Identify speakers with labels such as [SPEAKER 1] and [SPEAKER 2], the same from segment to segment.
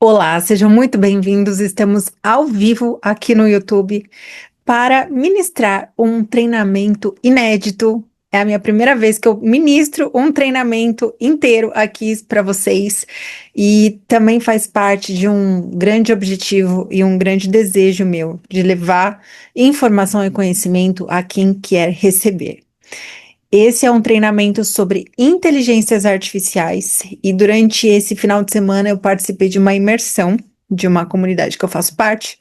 [SPEAKER 1] Olá, sejam muito bem-vindos. Estamos ao vivo aqui no YouTube para ministrar um treinamento inédito. É a minha primeira vez que eu ministro um treinamento inteiro aqui para vocês e também faz parte de um grande objetivo e um grande desejo meu de levar informação e conhecimento a quem quer receber. Esse é um treinamento sobre inteligências artificiais e durante esse final de semana eu participei de uma imersão de uma comunidade que eu faço parte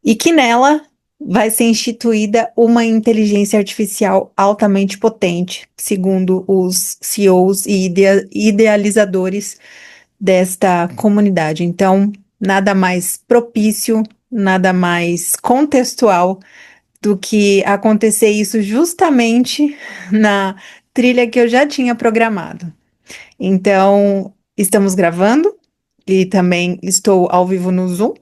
[SPEAKER 1] e que nela vai ser instituída uma inteligência artificial altamente potente, segundo os CEOs e idealizadores desta comunidade. Então, nada mais propício, nada mais contextual do que acontecer isso justamente na trilha que eu já tinha programado. Então, estamos gravando e também estou ao vivo no Zoom.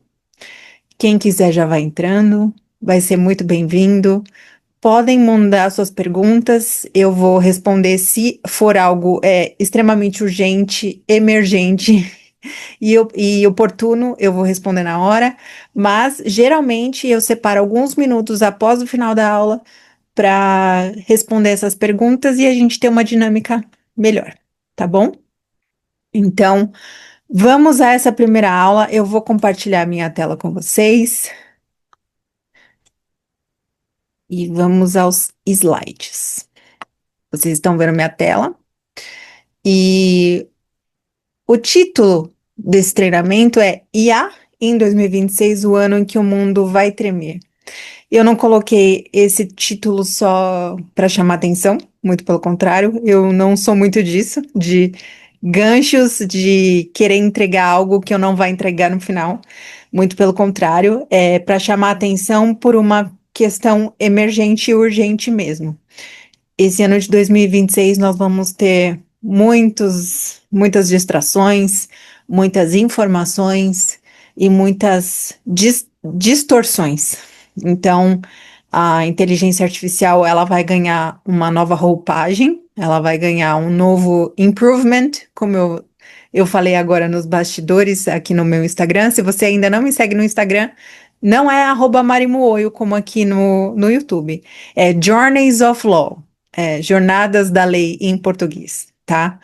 [SPEAKER 1] Quem quiser já vai entrando, vai ser muito bem-vindo. Podem mandar suas perguntas, eu vou responder se for algo extremamente urgente, emergente e oportuno, eu vou responder na hora, mas geralmente eu separo alguns minutos após o final da aula para responder essas perguntas e a gente ter uma dinâmica melhor, tá bom? Então, vamos a essa primeira aula. Eu vou compartilhar minha tela com vocês e vamos aos slides. Vocês estão vendo minha tela? E o título desse treinamento é IA em 2026, o ano em que o mundo vai tremer. Eu não coloquei esse título só para chamar atenção, muito pelo contrário, eu não sou muito disso, de ganchos, de querer entregar algo que eu não vou entregar no final. Muito pelo contrário, é para chamar atenção por uma questão emergente e urgente mesmo. Esse ano de 2026 nós vamos ter muitas distrações, muitas informações e muitas distorções. Então, a inteligência artificial ela vai ganhar uma nova roupagem, ela vai ganhar um novo improvement, como eu falei agora nos bastidores aqui no meu Instagram. Se você ainda não me segue no Instagram, não é @marimuoio como aqui no YouTube, é Journeys of Law. Jornadas da Lei em português, tá?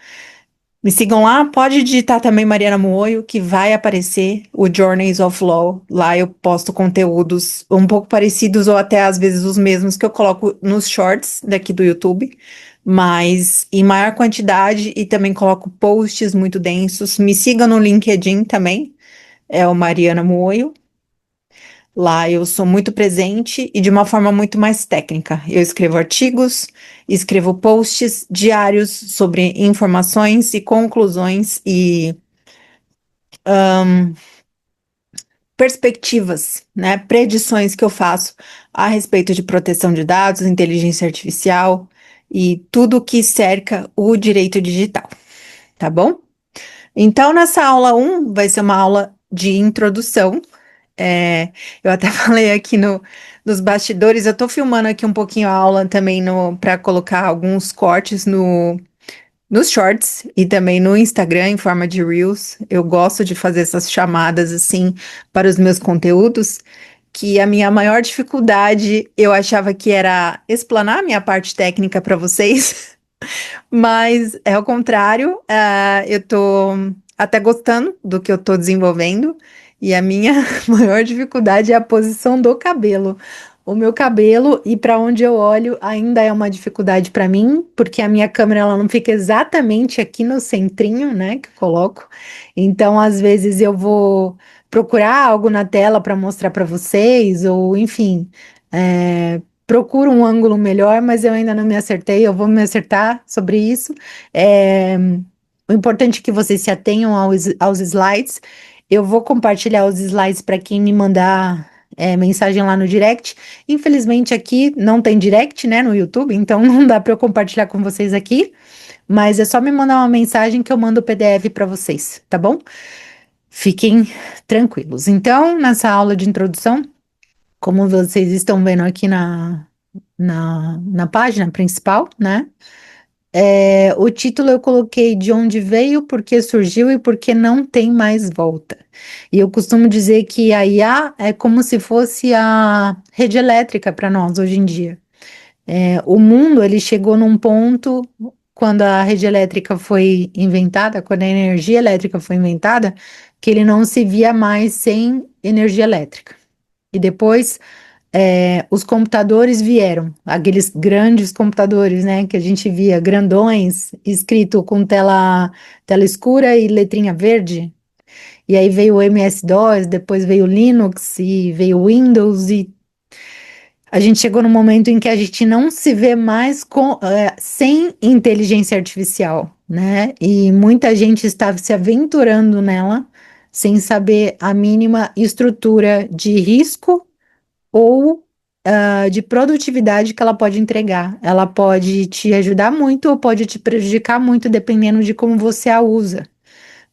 [SPEAKER 1] Me sigam lá, pode digitar também Mariana Moio, que vai aparecer o Journeys of Law. Lá eu posto conteúdos um pouco parecidos ou até às vezes os mesmos que eu coloco nos shorts daqui do YouTube, mas em maior quantidade e também coloco posts muito densos. Me sigam no LinkedIn também, é o Mariana Moio. Lá eu sou muito presente e de uma forma muito mais técnica. Eu escrevo artigos, escrevo posts diários sobre informações e conclusões e perspectivas, né, predições que eu faço a respeito de proteção de dados, inteligência artificial e tudo que cerca o direito digital, tá bom? Então, nessa aula 1 vai ser uma aula de introdução. Eu até falei aqui nos bastidores, eu tô filmando aqui um pouquinho a aula também para colocar alguns cortes nos shorts e também no Instagram em forma de Reels. Eu gosto de fazer essas chamadas assim para os meus conteúdos, que a minha maior dificuldade eu achava que era explanar a minha parte técnica para vocês, mas é o contrário, eu tô até gostando do que eu tô desenvolvendo, e a minha maior dificuldade é a posição do cabelo. O meu cabelo e para onde eu olho ainda é uma dificuldade para mim, porque a minha câmera ela não fica exatamente aqui no centrinho, né, que eu coloco. Então, às vezes eu vou procurar algo na tela para mostrar para vocês, ou enfim, procuro um ângulo melhor, mas eu ainda não me acertei, eu vou me acertar sobre isso. É, o importante é que vocês se atenham aos slides. Eu vou compartilhar os slides para quem me mandar mensagem lá no direct. Infelizmente aqui não tem direct, né, no YouTube, então não dá para eu compartilhar com vocês aqui, mas é só me mandar uma mensagem que eu mando o PDF para vocês, tá bom? Fiquem tranquilos. Então, nessa aula de introdução, como vocês estão vendo aqui na página principal, né? O título eu coloquei de onde veio, por que surgiu e por que não tem mais volta. E eu costumo dizer que a IA é como se fosse a rede elétrica para nós hoje em dia. O mundo ele chegou num ponto quando a rede elétrica foi inventada, quando a energia elétrica foi inventada, que ele não se via mais sem energia elétrica. E depois os computadores vieram, aqueles grandes computadores, né, que a gente via, grandões, escrito com tela escura e letrinha verde. E aí veio o MS-DOS, depois veio o Linux e veio o Windows e a gente chegou no momento em que a gente não se vê mais sem inteligência artificial, né? E muita gente está se aventurando nela sem saber a mínima estrutura de risco ou de produtividade que ela pode entregar. Ela pode te ajudar muito ou pode te prejudicar muito, dependendo de como você a usa,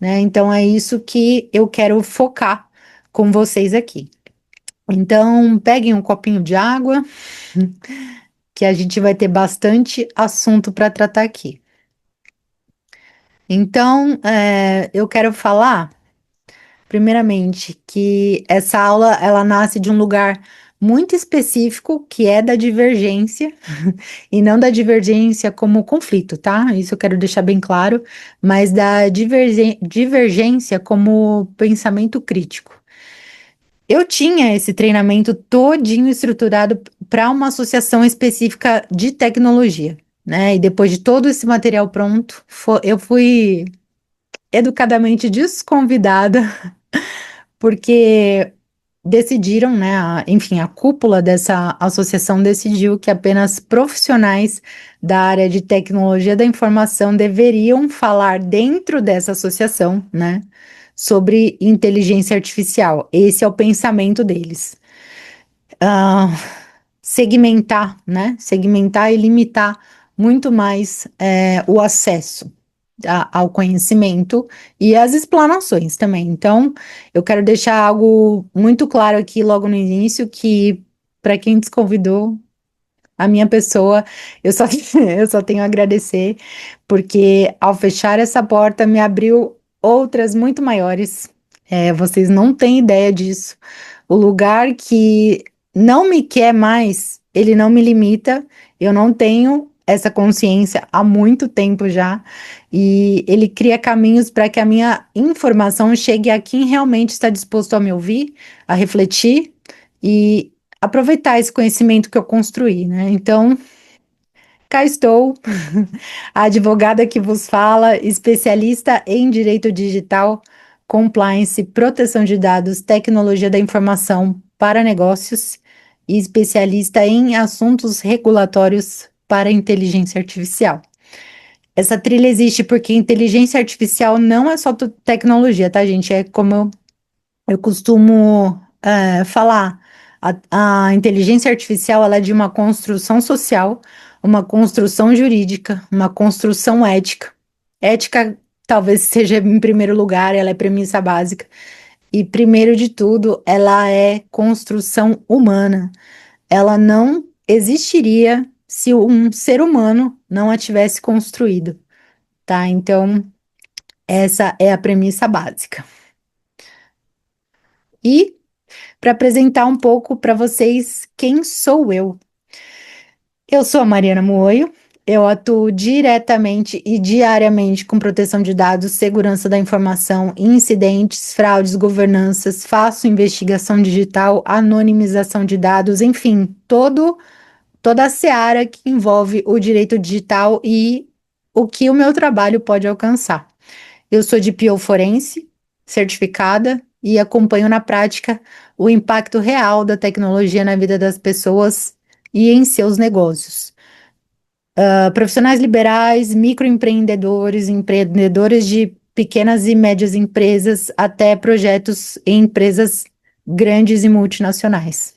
[SPEAKER 1] né? Então é isso que eu quero focar com vocês aqui. Então, peguem um copinho de água, que a gente vai ter bastante assunto para tratar aqui. Então, eu quero falar, primeiramente, que essa aula ela nasce de um lugar muito específico, que é da divergência, e não da divergência como conflito, tá? Isso eu quero deixar bem claro, mas da divergência como pensamento crítico. Eu tinha esse treinamento todinho estruturado para uma associação específica de tecnologia, né? E depois de todo esse material pronto, eu fui educadamente desconvidada, porque decidiram, né? Enfim, a cúpula dessa associação decidiu que apenas profissionais da área de tecnologia da informação deveriam falar dentro dessa associação, né? Sobre inteligência artificial. Esse é o pensamento deles. Ah, segmentar, né? Segmentar e limitar muito mais o acesso ao conhecimento e às explanações também. Então, eu quero deixar algo muito claro aqui logo no início, que para quem desconvidou a minha pessoa, eu só, eu só tenho a agradecer, porque ao fechar essa porta me abriu outras muito maiores. Vocês não têm ideia disso. O lugar que não me quer mais, ele não me limita. Eu não tenho essa consciência há muito tempo já. E ele cria caminhos para que a minha informação chegue a quem realmente está disposto a me ouvir, a refletir e aproveitar esse conhecimento que eu construí, né? Então, cá estou, a advogada que vos fala, especialista em direito digital, compliance, proteção de dados, tecnologia da informação para negócios e especialista em assuntos regulatórios para inteligência artificial. Essa trilha existe porque inteligência artificial não é só tecnologia, tá, gente? É como eu costumo falar, a inteligência artificial ela é de uma construção social, uma construção jurídica, uma construção ética. Ética talvez seja em primeiro lugar, ela é premissa básica. E primeiro de tudo, ela é construção humana. Ela não existiria se um ser humano não a tivesse construído, tá? Então, essa é a premissa básica. E para apresentar um pouco para vocês quem sou eu. Eu sou a Mariana Moio, eu atuo diretamente e diariamente com proteção de dados, segurança da informação, incidentes, fraudes, governanças, faço investigação digital, anonimização de dados, enfim, toda a seara que envolve o direito digital e o que o meu trabalho pode alcançar. Eu sou de PO Forense, certificada, e acompanho na prática o impacto real da tecnologia na vida das pessoas e em seus negócios. Profissionais liberais, microempreendedores, empreendedores de pequenas e médias empresas, até projetos em empresas grandes e multinacionais.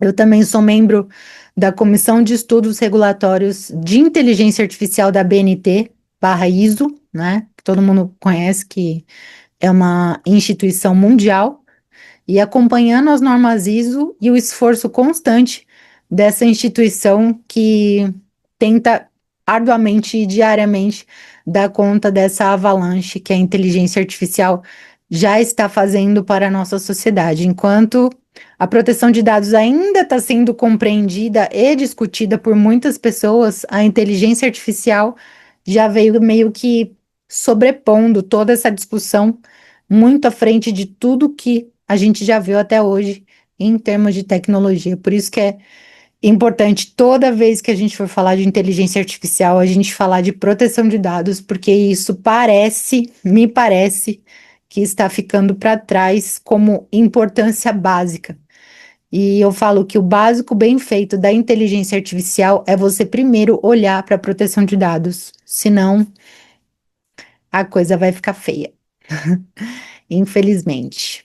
[SPEAKER 1] Eu também sou membro da Comissão de Estudos Regulatórios de Inteligência Artificial da BNT, barra ISO, né? Que todo mundo conhece, que é uma instituição mundial, e acompanhando as normas ISO e o esforço constante dessa instituição que tenta arduamente e diariamente dar conta dessa avalanche que a inteligência artificial já está fazendo para a nossa sociedade. Enquanto a proteção de dados ainda está sendo compreendida e discutida por muitas pessoas, a inteligência artificial já veio meio que sobrepondo toda essa discussão muito à frente de tudo que a gente já viu até hoje em termos de tecnologia. Por isso que é importante toda vez que a gente for falar de inteligência artificial, a gente falar de proteção de dados, porque isso me parece, que está ficando para trás como importância básica. E eu falo que o básico bem feito da inteligência artificial é você primeiro olhar para a proteção de dados, senão a coisa vai ficar feia, infelizmente.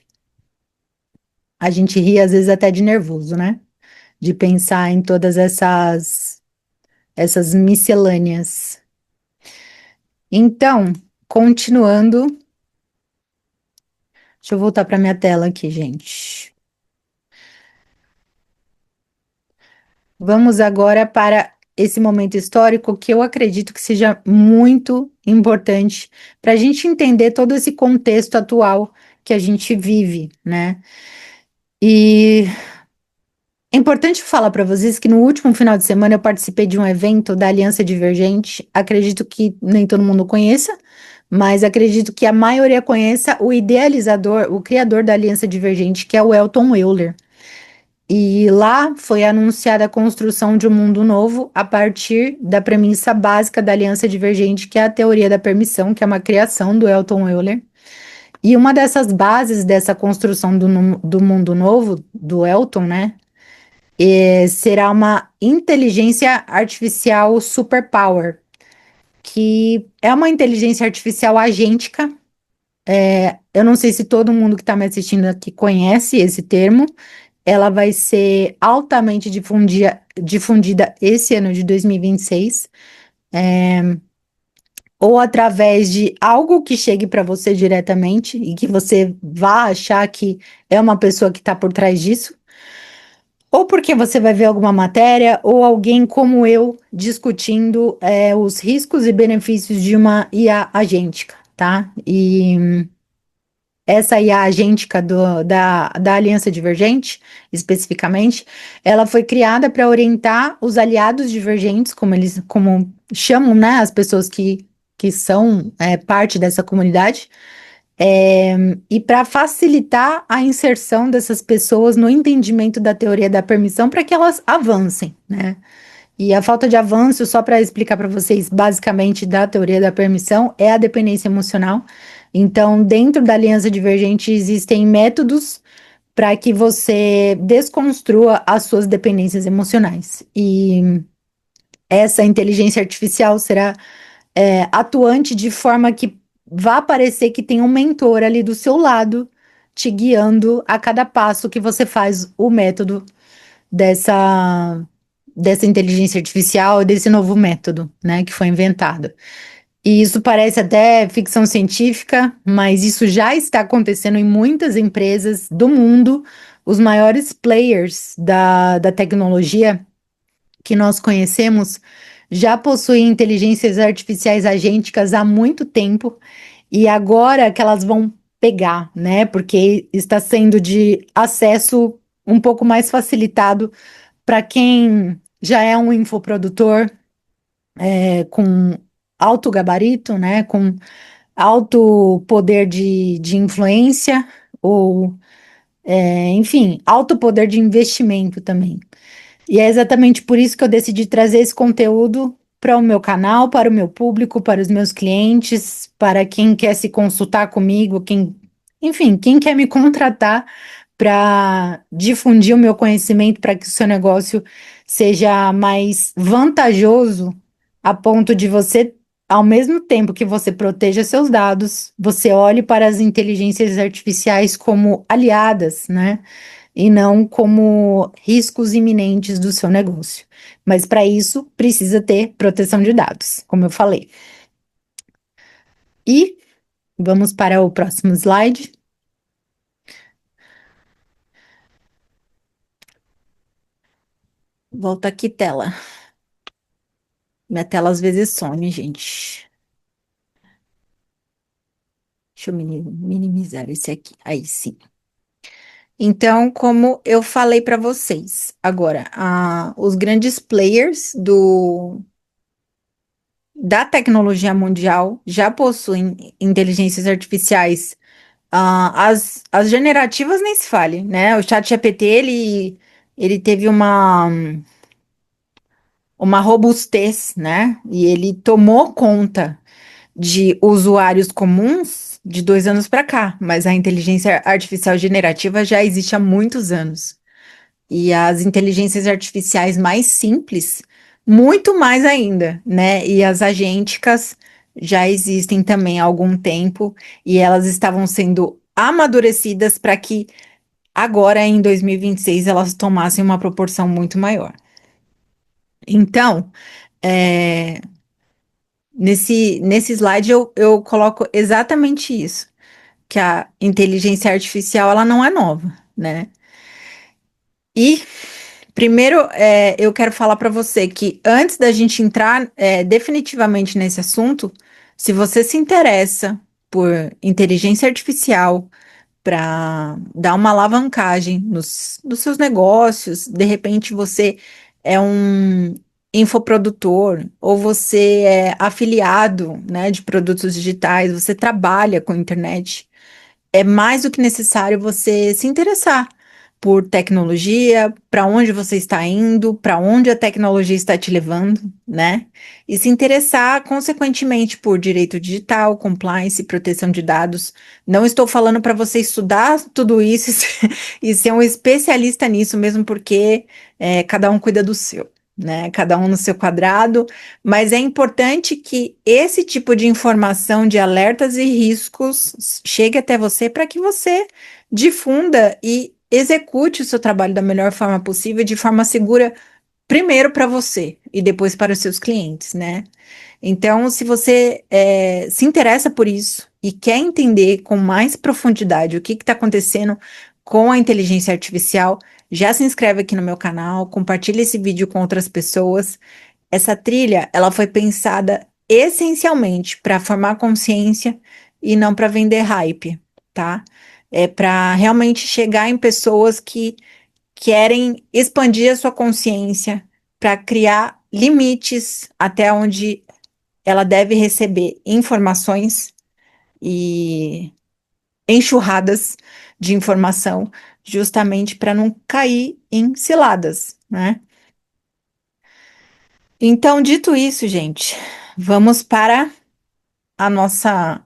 [SPEAKER 1] A gente ri às vezes até de nervoso, né? De pensar em todas essas miscelâneas. Então, continuando, deixa eu voltar para minha tela aqui, gente. Vamos agora para esse momento histórico que eu acredito que seja muito importante para a gente entender todo esse contexto atual que a gente vive, né? E é importante falar para vocês que no último final de semana eu participei de um evento da Aliança Divergente. Acredito que nem todo mundo conheça, mas acredito que a maioria conheça o idealizador, o criador da Aliança Divergente, que é o Elton Euler. E lá foi anunciada a construção de um mundo novo a partir da premissa básica da Aliança Divergente, que é a teoria da permissão, que é uma criação do Elton Euler. E uma dessas bases dessa construção do mundo novo, do Elton, né, será uma inteligência artificial superpower, que é uma inteligência artificial agêntica. Eu não sei se todo mundo que está me assistindo aqui conhece esse termo. Ela vai ser altamente difundida esse ano de 2026, ou através de algo que chegue para você diretamente e que você vá achar que é uma pessoa que está por trás disso, ou porque você vai ver alguma matéria, ou alguém como eu discutindo os riscos e benefícios de uma IA agêntica, tá? E essa IA agêntica da Aliança Divergente, especificamente, ela foi criada para orientar os aliados divergentes, como chamam, né, as pessoas que são parte dessa comunidade, e para facilitar a inserção dessas pessoas no entendimento da teoria da permissão para que elas avancem, né? E a falta de avanço, só para explicar para vocês, basicamente, da teoria da permissão, é a dependência emocional. Então, dentro da aliança divergente, existem métodos para que você desconstrua as suas dependências emocionais. E essa inteligência artificial será atuante de forma que vá parecer que tem um mentor ali do seu lado, te guiando a cada passo que você faz o método dessa, dessa inteligência artificial, desse novo método, né, que foi inventado. E isso parece até ficção científica, mas isso já está acontecendo em muitas empresas do mundo. Os maiores players da tecnologia que nós conhecemos já possuem inteligências artificiais agênticas há muito tempo e agora que elas vão pegar, né? Porque está sendo de acesso um pouco mais facilitado para quem já é um infoprodutor com alto gabarito, né, com alto poder de influência, ou, enfim, alto poder de investimento também. E é exatamente por isso que eu decidi trazer esse conteúdo para o meu canal, para o meu público, para os meus clientes, para quem quer se consultar comigo, enfim, quem quer me contratar para difundir o meu conhecimento para que o seu negócio seja mais vantajoso a ponto de você, ao mesmo tempo que você proteja seus dados, você olhe para as inteligências artificiais como aliadas, né? E não como riscos iminentes do seu negócio. Mas para isso precisa ter proteção de dados, como eu falei. E vamos para o próximo slide. Volta aqui, tela. Minha tela às vezes some, gente. Deixa eu minimizar esse aqui. Aí sim. Então, como eu falei para vocês, agora, os grandes players da tecnologia mundial já possuem inteligências artificiais. As generativas nem se fale, né? O ChatGPT, ele teve uma robustez, né? E ele tomou conta de usuários comuns de 2 anos para cá, mas a inteligência artificial generativa já existe há muitos anos. E as inteligências artificiais mais simples, muito mais ainda, né? E as agênticas já existem também há algum tempo e elas estavam sendo amadurecidas para que agora, em 2026, elas tomassem uma proporção muito maior. Então, é, nesse slide eu coloco exatamente isso, que a inteligência artificial ela não é nova, né? E primeiro, eu quero falar para você que antes da gente entrar definitivamente nesse assunto, se você se interessa por inteligência artificial para dar uma alavancagem nos seus negócios, de repente você é um infoprodutor ou você é afiliado, né, de produtos digitais, você trabalha com internet, é mais do que necessário você se interessar por tecnologia, para onde você está indo, para onde a tecnologia está te levando, né? E se interessar, consequentemente, por direito digital, compliance, proteção de dados. Não estou falando para você estudar tudo isso e ser um especialista nisso, mesmo porque cada um cuida do seu. Né, cada um no seu quadrado, mas é importante que esse tipo de informação de alertas e riscos chegue até você para que você difunda e execute o seu trabalho da melhor forma possível, de forma segura, primeiro para você e depois para os seus clientes, né? Então, se você se interessa por isso e quer entender com mais profundidade o que está acontecendo com a inteligência artificial, já se inscreve aqui no meu canal, compartilha esse vídeo com outras pessoas. Essa trilha, ela foi pensada essencialmente para formar consciência e não para vender hype, tá? É para realmente chegar em pessoas que querem expandir a sua consciência para criar limites até onde ela deve receber informações e enxurradas de informação, justamente para não cair em ciladas, né? Então, dito isso, gente, vamos para a nossa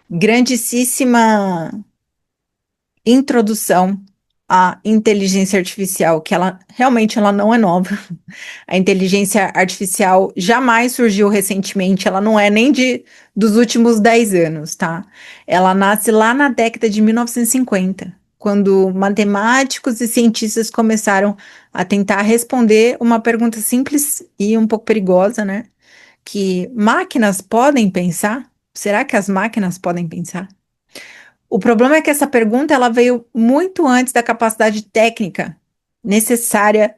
[SPEAKER 1] grandíssima introdução à inteligência artificial, que ela realmente ela não é nova. A inteligência artificial jamais surgiu recentemente, ela não é nem dos últimos 10 anos, tá? Ela nasce lá na década de 1950, quando matemáticos e cientistas começaram a tentar responder uma pergunta simples e um pouco perigosa, né? Que máquinas podem pensar? Será que as máquinas podem pensar? O problema é que essa pergunta ela veio muito antes da capacidade técnica necessária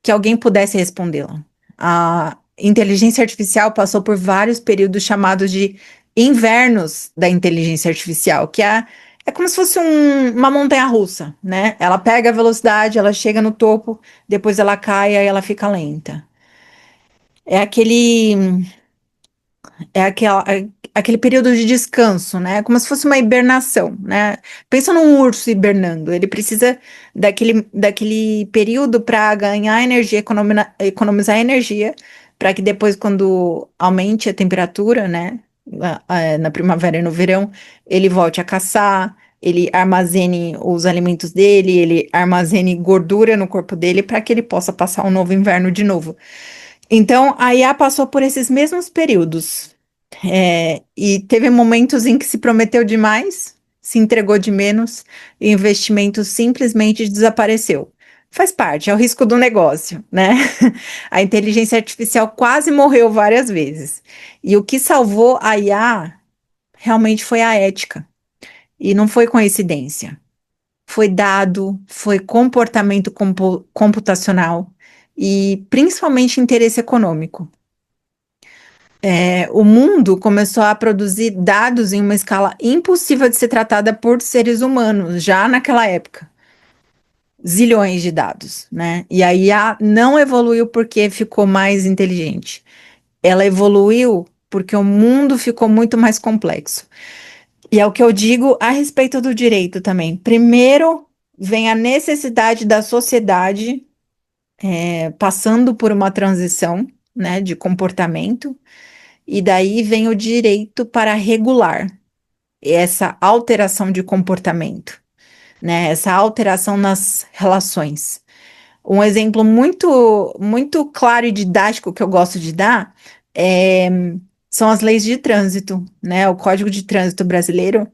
[SPEAKER 1] que alguém pudesse respondê-la. A inteligência artificial passou por vários períodos chamados de invernos da inteligência artificial, que é como se fosse uma montanha-russa, né? Ela pega a velocidade, ela chega no topo, depois ela cai e ela fica lenta. É aquele período de descanso, né? Como se fosse uma hibernação, né? Pensa num urso hibernando. Ele precisa daquele período para ganhar energia, economizar energia, para que depois, quando aumente a temperatura, né? Na primavera e no verão, ele volte a caçar, ele armazene os alimentos dele, ele armazene gordura no corpo dele para que ele possa passar um novo inverno de novo. Então, a IA passou por esses mesmos períodos. E teve momentos em que se prometeu demais, se entregou de menos, e o investimento simplesmente desapareceu. Faz parte, é o risco do negócio, né? A inteligência artificial quase morreu várias vezes. E o que salvou a IA realmente foi a ética. E não foi coincidência. Foi dado, foi comportamento computacional e principalmente interesse econômico. O mundo começou a produzir dados em uma escala impossível de ser tratada por seres humanos, já naquela época. Zilhões de dados, né? E a IA não evoluiu porque ficou mais inteligente. Ela evoluiu porque o mundo ficou muito mais complexo. E é o que eu digo a respeito do direito também. Primeiro vem a necessidade da sociedade passando por uma transição, né, de comportamento, e daí vem o direito para regular essa alteração de comportamento, né, essa alteração nas relações. Um exemplo muito claro e didático que eu gosto de dar é, são as leis de trânsito, né? O Código de Trânsito brasileiro,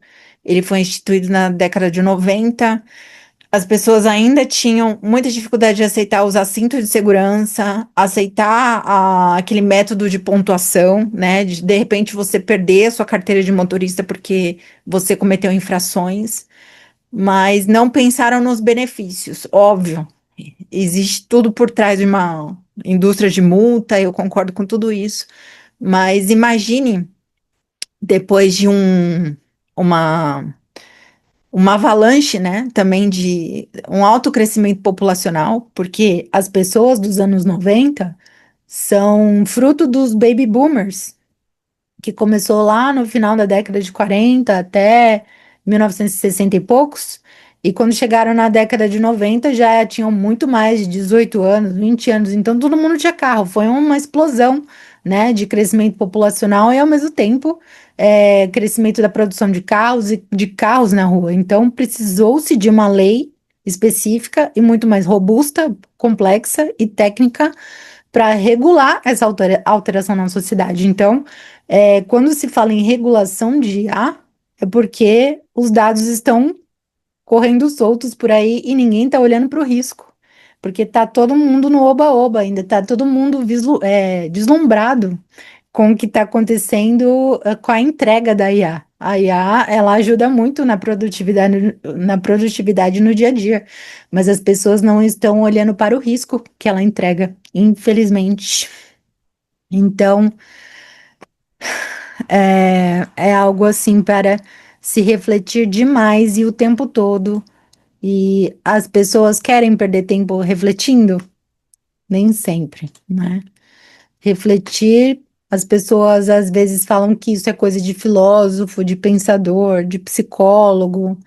[SPEAKER 1] ele foi instituído na década de 90. As pessoas ainda tinham muita dificuldade de aceitar usar cinto de segurança, aceitar aquele método de pontuação, né? De repente você perder a sua carteira de motorista porque você cometeu infrações, mas não pensaram nos benefícios, óbvio. Existe tudo por trás de uma indústria de multa, eu concordo com tudo isso, mas imagine depois de uma, uma avalanche, né, também de um alto crescimento populacional, porque as pessoas dos anos 90 são fruto dos baby boomers, que começou lá no final da década de 40 até 1960 e poucos, e quando chegaram na década de 90 já tinham muito mais de 18 anos, 20 anos, então todo mundo tinha carro, foi uma explosão, né, de crescimento populacional e ao mesmo tempo crescimento da produção de carros e de carros na rua, então precisou-se de uma lei específica e muito mais robusta, complexa e técnica para regular essa alteração na sociedade. Então, quando se fala em regulação de IA, é porque os dados estão correndo soltos por aí e ninguém está olhando para o risco. Porque está todo mundo no oba-oba, ainda está todo mundo deslumbrado com o que está acontecendo com a entrega da IA. A IA, ela ajuda muito na produtividade no dia a dia, mas as pessoas não estão olhando para o risco que ela entrega, infelizmente. Então, é algo assim para se refletir demais e o tempo todo. E as pessoas querem perder tempo refletindo? Nem sempre, né? Refletir, as pessoas às vezes falam que isso é coisa de filósofo, de pensador, de psicólogo,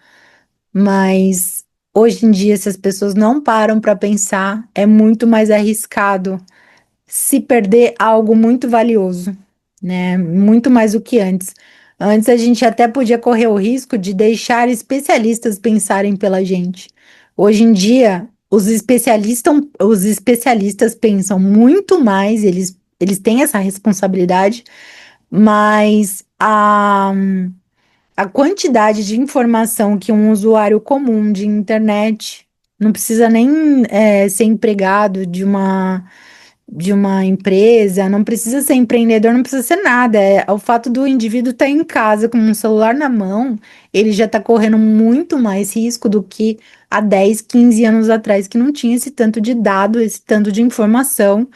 [SPEAKER 1] mas hoje em dia, se as pessoas não param para pensar, é muito mais arriscado se perder algo muito valioso, né? Muito mais do que antes. Antes a gente até podia correr o risco de deixar especialistas pensarem pela gente. Hoje em dia, os especialistas pensam muito mais, eles têm essa responsabilidade, mas a quantidade de informação que um usuário comum de internet não precisa nem ser empregado de uma empresa, não precisa ser empreendedor, não precisa ser nada. O fato do indivíduo estar em casa com um celular na mão, ele já está correndo muito mais risco do que há 10, 15 anos atrás, que não tinha esse tanto de dado, esse tanto de informação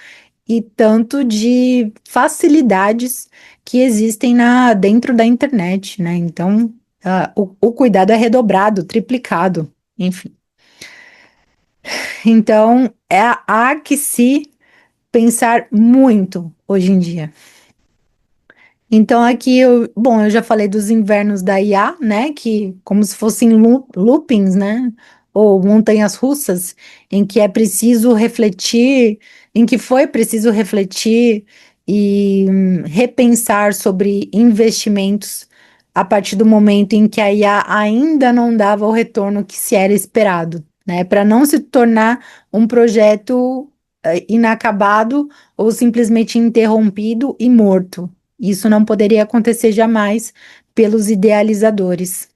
[SPEAKER 1] e tanto de facilidades que existem dentro da internet, né? Então, o cuidado é redobrado, triplicado, enfim. Então, há que se pensar muito hoje em dia. Então, aqui, eu já falei dos invernos da IA, né? Que como se fossem loopings, né? Ou montanhas russas, em que é preciso refletir, em que foi preciso refletir e repensar sobre investimentos a partir do momento em que a IA ainda não dava o retorno que se era esperado, né? Para não se tornar um projeto inacabado ou simplesmente interrompido e morto. Isso não poderia acontecer jamais pelos idealizadores.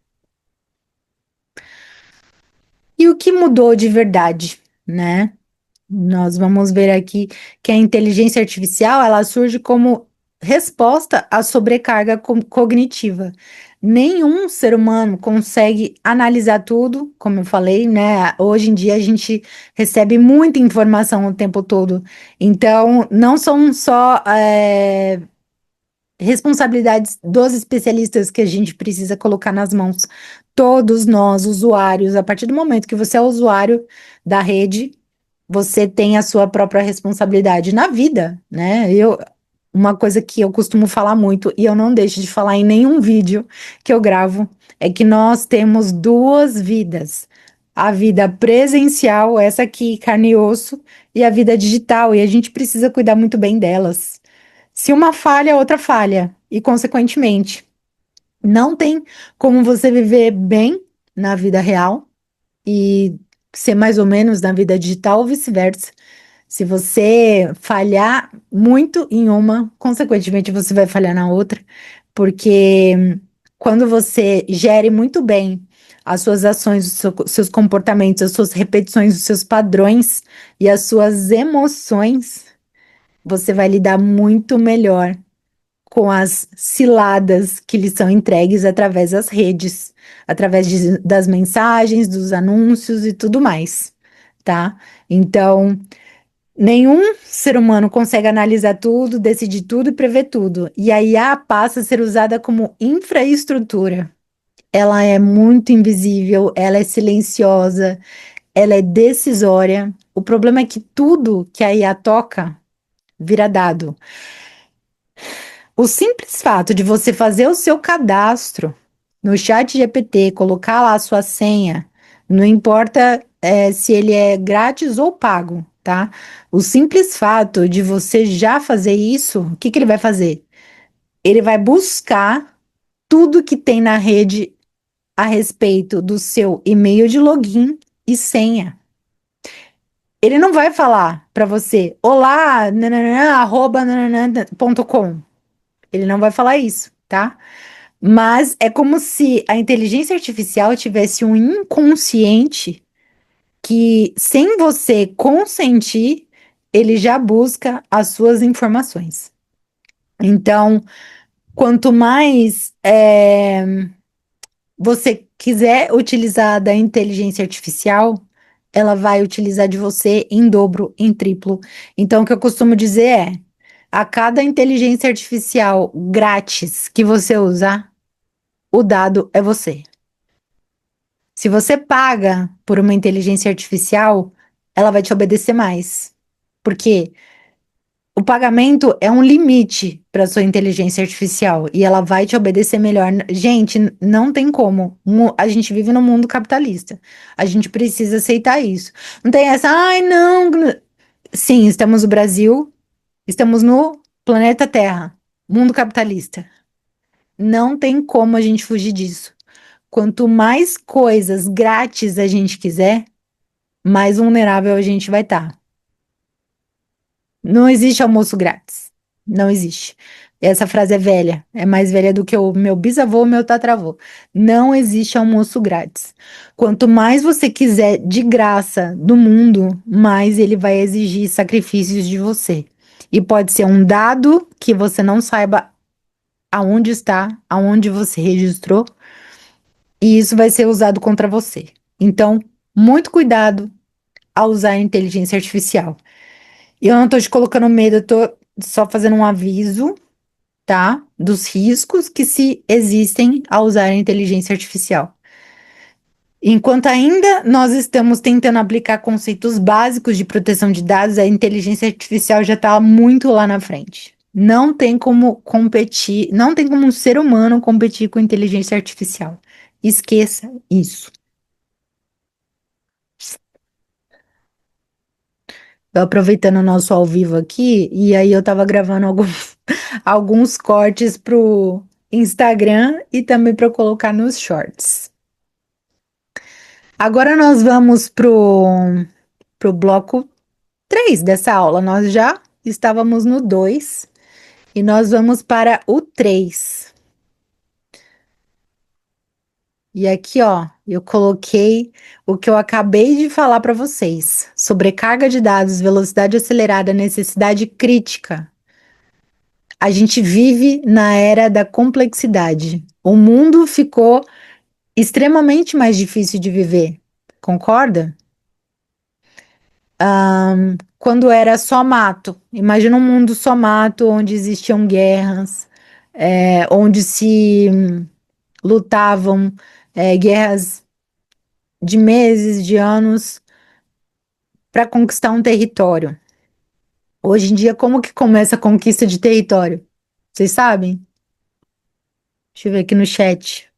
[SPEAKER 1] E o que mudou de verdade, né? Nós vamos ver aqui que a inteligência artificial, ela surge como resposta à sobrecarga cognitiva. Nenhum ser humano consegue analisar tudo, como eu falei, né? Hoje em dia a gente recebe muita informação o tempo todo. Então, não são só responsabilidades dos especialistas que a gente precisa colocar nas mãos. Todos nós, usuários, a partir do momento que você é usuário da rede, você tem a sua própria responsabilidade na vida, né? Uma coisa que eu costumo falar muito e eu não deixo de falar em nenhum vídeo que eu gravo é que nós temos duas vidas. A vida presencial, essa aqui, carne e osso, e a vida digital, e a gente precisa cuidar muito bem delas. Se uma falha, outra falha, e consequentemente, não tem como você viver bem na vida real e ser mais ou menos na vida digital ou vice-versa. Se você falhar muito em uma, consequentemente você vai falhar na outra, porque quando você gere muito bem as suas ações, seus comportamentos, as suas repetições, os seus padrões e as suas emoções, você vai lidar muito melhor com as ciladas que lhe são entregues através das redes, através das mensagens, dos anúncios e tudo mais, tá? Então, nenhum ser humano consegue analisar tudo, decidir tudo e prever tudo. E a IA passa a ser usada como infraestrutura. Ela é muito invisível, ela é silenciosa, ela é decisória. O problema é que tudo que a IA toca vira dado. O simples fato de você fazer o seu cadastro no chat GPT, colocar lá a sua senha, não importa se ele é grátis ou pago, tá? O simples fato de você já fazer isso, o que que ele vai fazer? Ele vai buscar tudo que tem na rede a respeito do seu e-mail de login e senha. Ele não vai falar para você, olá, nananã, arroba, nananã, ponto com. Ele não vai falar isso, tá? Mas é como se a inteligência artificial tivesse um inconsciente que, sem você consentir, ele já busca as suas informações. Então, quanto mais você quiser utilizar da inteligência artificial, ela vai utilizar de você em dobro, em triplo. Então, o que eu costumo dizer é: a cada inteligência artificial grátis que você usar, o dado é você. Se você paga por uma inteligência artificial, ela vai te obedecer mais. Porque o pagamento é um limite para sua inteligência artificial e ela vai te obedecer melhor. Gente, não tem como. A gente vive num mundo capitalista. A gente precisa aceitar isso. Não tem essa, ai, não. Sim, estamos no Brasil, estamos no planeta Terra, mundo capitalista. Não tem como a gente fugir disso. Quanto mais coisas grátis a gente quiser, mais vulnerável a gente vai estar. Não existe almoço grátis. Não existe. Essa frase é velha, é mais velha do que o meu bisavô, o meu tataravô. Não existe almoço grátis. Quanto mais você quiser de graça do mundo, mais ele vai exigir sacrifícios de você. E pode ser um dado que você não saiba aonde está, aonde você registrou, e isso vai ser usado contra você. Então, muito cuidado ao usar a inteligência artificial. E eu não tô te colocando medo, eu tô só fazendo um aviso, tá? Dos riscos que se existem ao usar a inteligência artificial. Enquanto ainda nós estamos tentando aplicar conceitos básicos de proteção de dados, a inteligência artificial já está muito lá na frente. Não tem como competir, não tem como um ser humano competir com inteligência artificial. Esqueça isso. Tô aproveitando o nosso ao vivo aqui, e aí eu tava gravando alguns cortes pro Instagram e também para colocar nos shorts. Agora nós vamos pro bloco 3 dessa aula. Nós já estávamos no 2 e nós vamos para o 3. E aqui, ó, eu coloquei o que eu acabei de falar para vocês: sobrecarga de dados, velocidade acelerada, necessidade crítica. A gente vive na era da complexidade. O mundo ficou extremamente mais difícil de viver, concorda? Quando era só mato, imagina um mundo só mato, onde existiam guerras, onde se lutavam guerras de meses, de anos, para conquistar um território. Hoje em dia, como que começa a conquista de território? Vocês sabem? Deixa eu ver aqui no chat.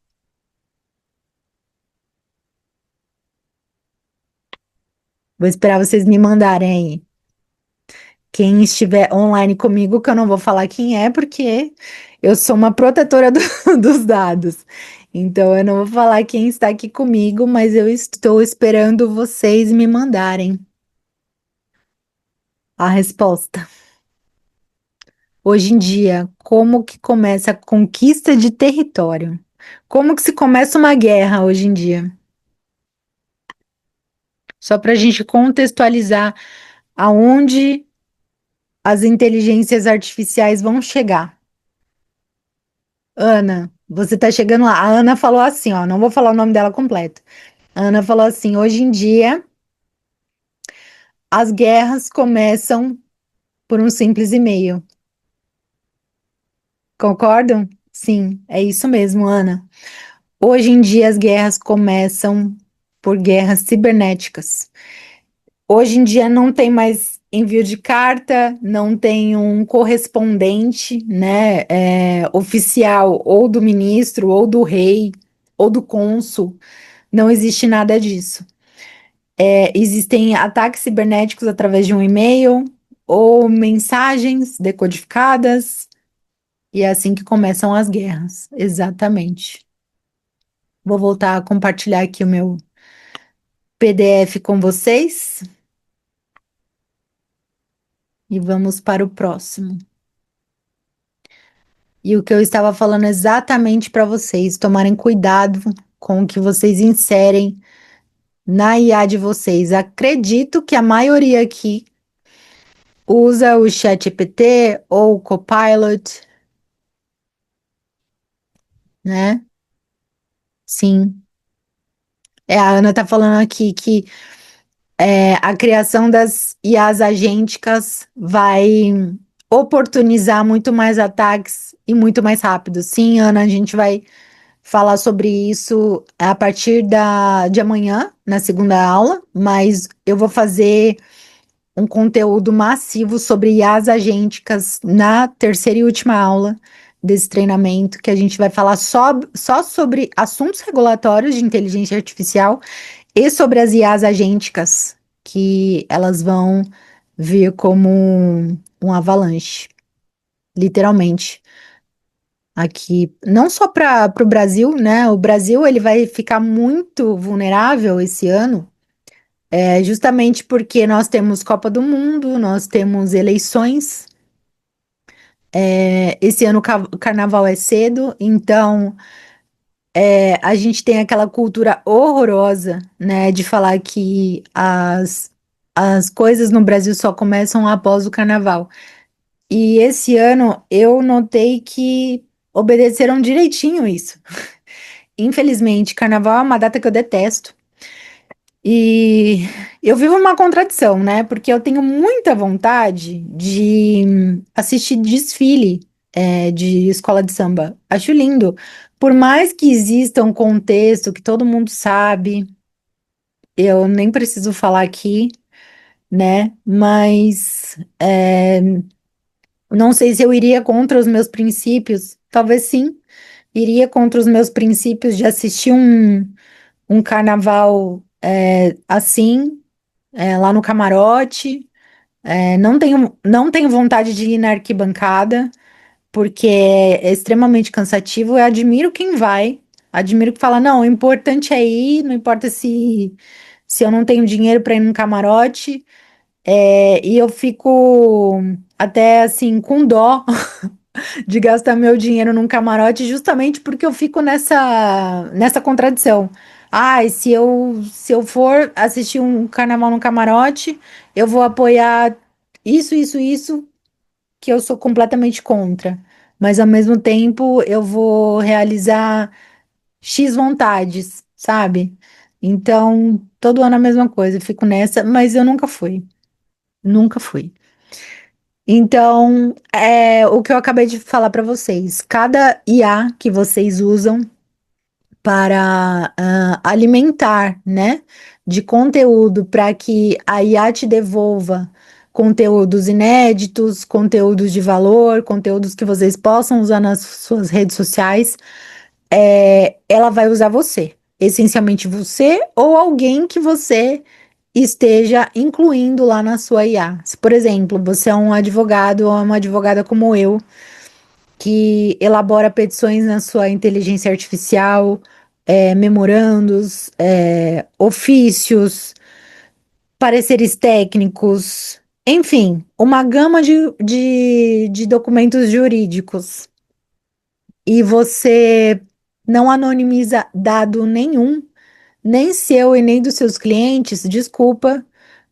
[SPEAKER 1] Vou esperar vocês me mandarem aí. Quem estiver online comigo, que eu não vou falar quem é, porque eu sou uma protetora dos dados. Então, eu não vou falar quem está aqui comigo, mas eu estou esperando vocês me mandarem a resposta. Hoje em dia, como que começa a conquista de território? Como que se começa uma guerra hoje em dia? Só para a gente contextualizar aonde as inteligências artificiais vão chegar. Ana, você tá chegando lá. A Ana falou assim, ó, não vou falar o nome dela completo. A Ana falou assim: hoje em dia, as guerras começam por um simples e-mail. Concordam? Sim, é isso mesmo, Ana. Hoje em dia, as guerras começam por guerras cibernéticas. Hoje em dia não tem mais envio de carta, não tem um correspondente, né, oficial, ou do ministro, ou do rei, ou do cônsul. Não existe nada disso. Existem ataques cibernéticos através de um e-mail ou mensagens decodificadas, e é assim que começam as guerras. Exatamente. Vou voltar a compartilhar aqui o meu PDF com vocês e vamos para o próximo. E o que eu estava falando exatamente para vocês, tomarem cuidado com o que vocês inserem na IA de vocês. Acredito que a maioria aqui usa o ChatGPT ou o Copilot, né? Sim. A Ana tá falando aqui que a criação das IAs agênticas vai oportunizar muito mais ataques e muito mais rápido. Sim, Ana, a gente vai falar sobre isso a partir de amanhã, na segunda aula, mas eu vou fazer um conteúdo massivo sobre IAs agênticas na terceira e última aula desse treinamento, que a gente vai falar só sobre assuntos regulatórios de inteligência artificial e sobre as IAs agênticas, que elas vão vir como um avalanche, literalmente. Aqui, não só para o Brasil, né? O Brasil ele vai ficar muito vulnerável esse ano, justamente porque nós temos Copa do Mundo, nós temos eleições. Esse ano o carnaval é cedo, então a gente tem aquela cultura horrorosa, né, de falar que as coisas no Brasil só começam após o carnaval. E esse ano eu notei que obedeceram direitinho isso. Infelizmente, carnaval é uma data que eu detesto. E eu vivo uma contradição, né? Porque eu tenho muita vontade de assistir desfile, de escola de samba. Acho lindo. Por mais que exista um contexto que todo mundo sabe, eu nem preciso falar aqui, né? Mas não sei se eu iria contra os meus princípios. Talvez sim, iria contra os meus princípios de assistir um carnaval assim, lá no camarote. Não tenho vontade de ir na arquibancada, porque é extremamente cansativo. Eu admiro quem vai, admiro que fala, não, o importante é ir, não importa se eu não tenho dinheiro para ir num camarote. E eu fico até assim com dó de gastar meu dinheiro num camarote, justamente porque eu fico nessa contradição. Se eu for assistir um carnaval no camarote, eu vou apoiar isso, que eu sou completamente contra. Mas ao mesmo tempo, eu vou realizar X vontades, sabe? Então, todo ano a mesma coisa, eu fico nessa, mas eu nunca fui. Nunca fui. Então, é o que eu acabei de falar para vocês. Cada IA que vocês usam para alimentar, né, de conteúdo para que a IA te devolva conteúdos inéditos, conteúdos de valor, conteúdos que vocês possam usar nas suas redes sociais, ela vai usar você, essencialmente você ou alguém que você esteja incluindo lá na sua IA. Se, por exemplo, você é um advogado ou uma advogada como eu, que elabora petições na sua inteligência artificial, memorandos, ofícios, pareceres técnicos, enfim, uma gama de documentos jurídicos. E você não anonimiza dado nenhum, nem seu e nem dos seus clientes, desculpa.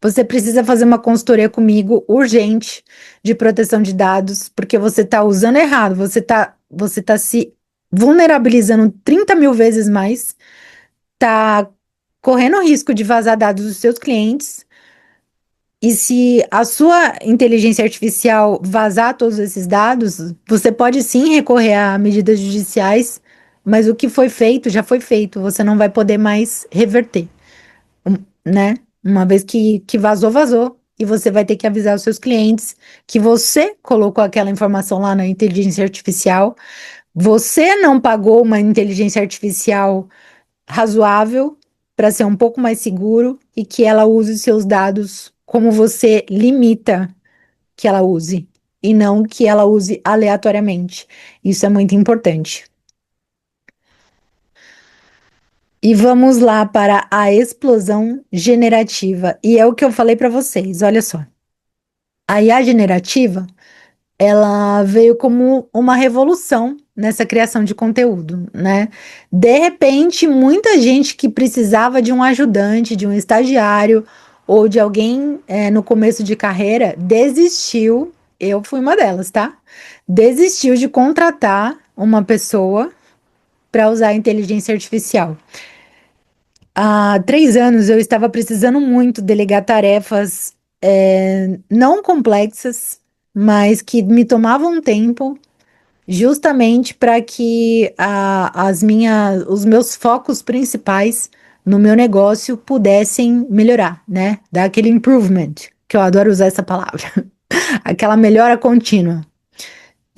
[SPEAKER 1] Você precisa fazer uma consultoria comigo urgente de proteção de dados, porque você está usando errado, você tá se vulnerabilizando 30 mil vezes mais, está correndo risco de vazar dados dos seus clientes. E se a sua inteligência artificial vazar todos esses dados, você pode sim recorrer a medidas judiciais, mas o que foi feito já foi feito, você não vai poder mais reverter, né? Uma vez que vazou, vazou. E você vai ter que avisar os seus clientes que você colocou aquela informação lá na inteligência artificial, você não pagou uma inteligência artificial razoável para ser um pouco mais seguro e que ela use seus dados como você limita que ela use e não que ela use aleatoriamente. Isso é muito importante. E vamos lá para a explosão generativa. E é o que eu falei para vocês, olha só. A IA generativa, ela veio como uma revolução nessa criação de conteúdo, né? De repente, muita gente que precisava de um ajudante, de um estagiário ou de alguém no começo de carreira desistiu. Eu fui uma delas, tá? Desistiu de contratar uma pessoa para usar a inteligência artificial. Há 3 anos eu estava precisando muito delegar tarefas não complexas, mas que me tomavam tempo, justamente para que os meus focos principais no meu negócio pudessem melhorar, né? Dar aquele improvement, que eu adoro usar essa palavra, aquela melhora contínua.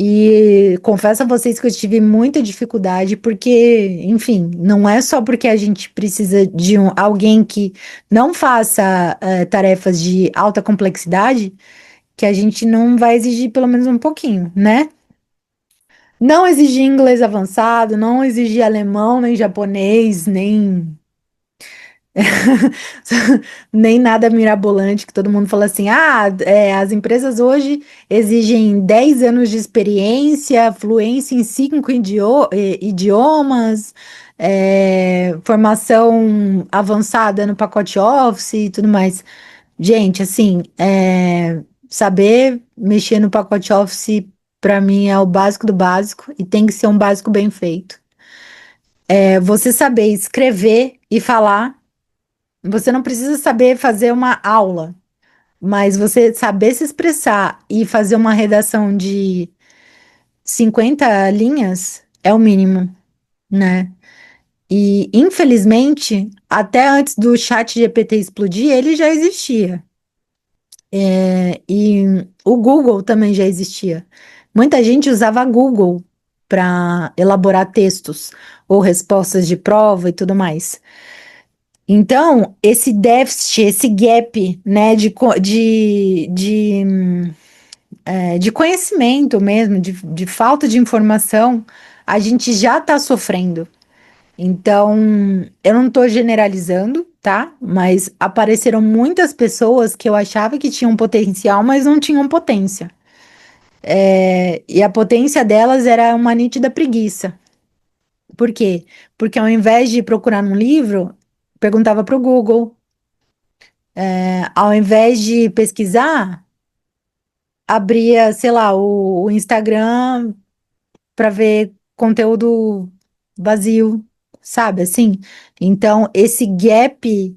[SPEAKER 1] E confesso a vocês que eu tive muita dificuldade, porque, enfim, não é só porque a gente precisa de alguém que não faça tarefas de alta complexidade, que a gente não vai exigir pelo menos um pouquinho, né? Não exigir inglês avançado, não exigir alemão, nem japonês, nem nem nada mirabolante que todo mundo fala assim: as empresas hoje exigem 10 anos de experiência, fluência em 5 idiomas, formação avançada no pacote Office e tudo mais. Gente, assim, saber mexer no pacote Office para mim é o básico do básico e tem que ser um básico bem feito. Você saber escrever e falar. Você não precisa saber fazer uma aula, mas você saber se expressar e fazer uma redação de 50 linhas é o mínimo, né? E, infelizmente, até antes do chat GPT explodir, ele já existia. E o Google também já existia. Muita gente usava Google para elaborar textos ou respostas de prova e tudo mais. Então, esse déficit, esse gap, né, de conhecimento mesmo, de falta de informação, a gente já está sofrendo. Então, eu não estou generalizando, tá? Mas apareceram muitas pessoas que eu achava que tinham potencial, mas não tinham potência. E a potência delas era uma nítida preguiça. Por quê? Porque ao invés de procurar num livro, perguntava para o Google. Ao invés de pesquisar, abria, sei lá, o Instagram para ver conteúdo vazio, sabe? Assim. Então, esse gap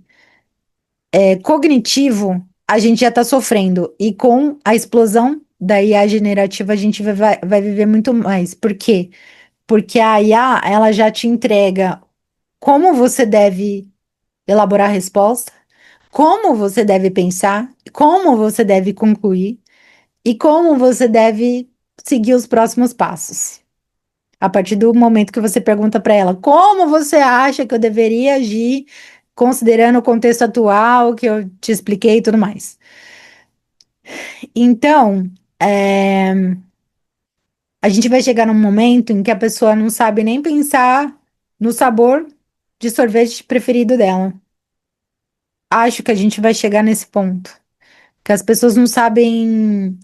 [SPEAKER 1] cognitivo a gente já está sofrendo. E com a explosão da IA generativa a gente vai viver muito mais. Por quê? Porque a IA, ela já te entrega como você deve elaborar a resposta, como você deve pensar, como você deve concluir e como você deve seguir os próximos passos. A partir do momento que você pergunta para ela, como você acha que eu deveria agir, considerando o contexto atual que eu te expliquei e tudo mais. Então, a gente vai chegar num momento em que a pessoa não sabe nem pensar no sabor de sorvete preferido dela. Acho que a gente vai chegar nesse ponto, que as pessoas não sabem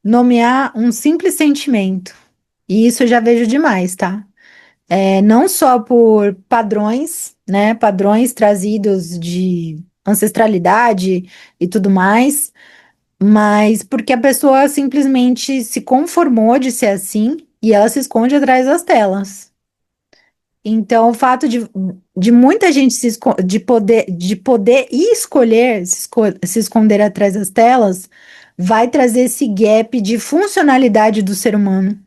[SPEAKER 1] nomear um simples sentimento. E isso eu já vejo demais, tá? Não só por padrões, né? Padrões trazidos de ancestralidade e tudo mais, mas porque a pessoa simplesmente se conformou de ser assim e ela se esconde atrás das telas. Então, o fato de muita gente de poder e escolher se esconder atrás das telas vai trazer esse gap de funcionalidade do ser humano.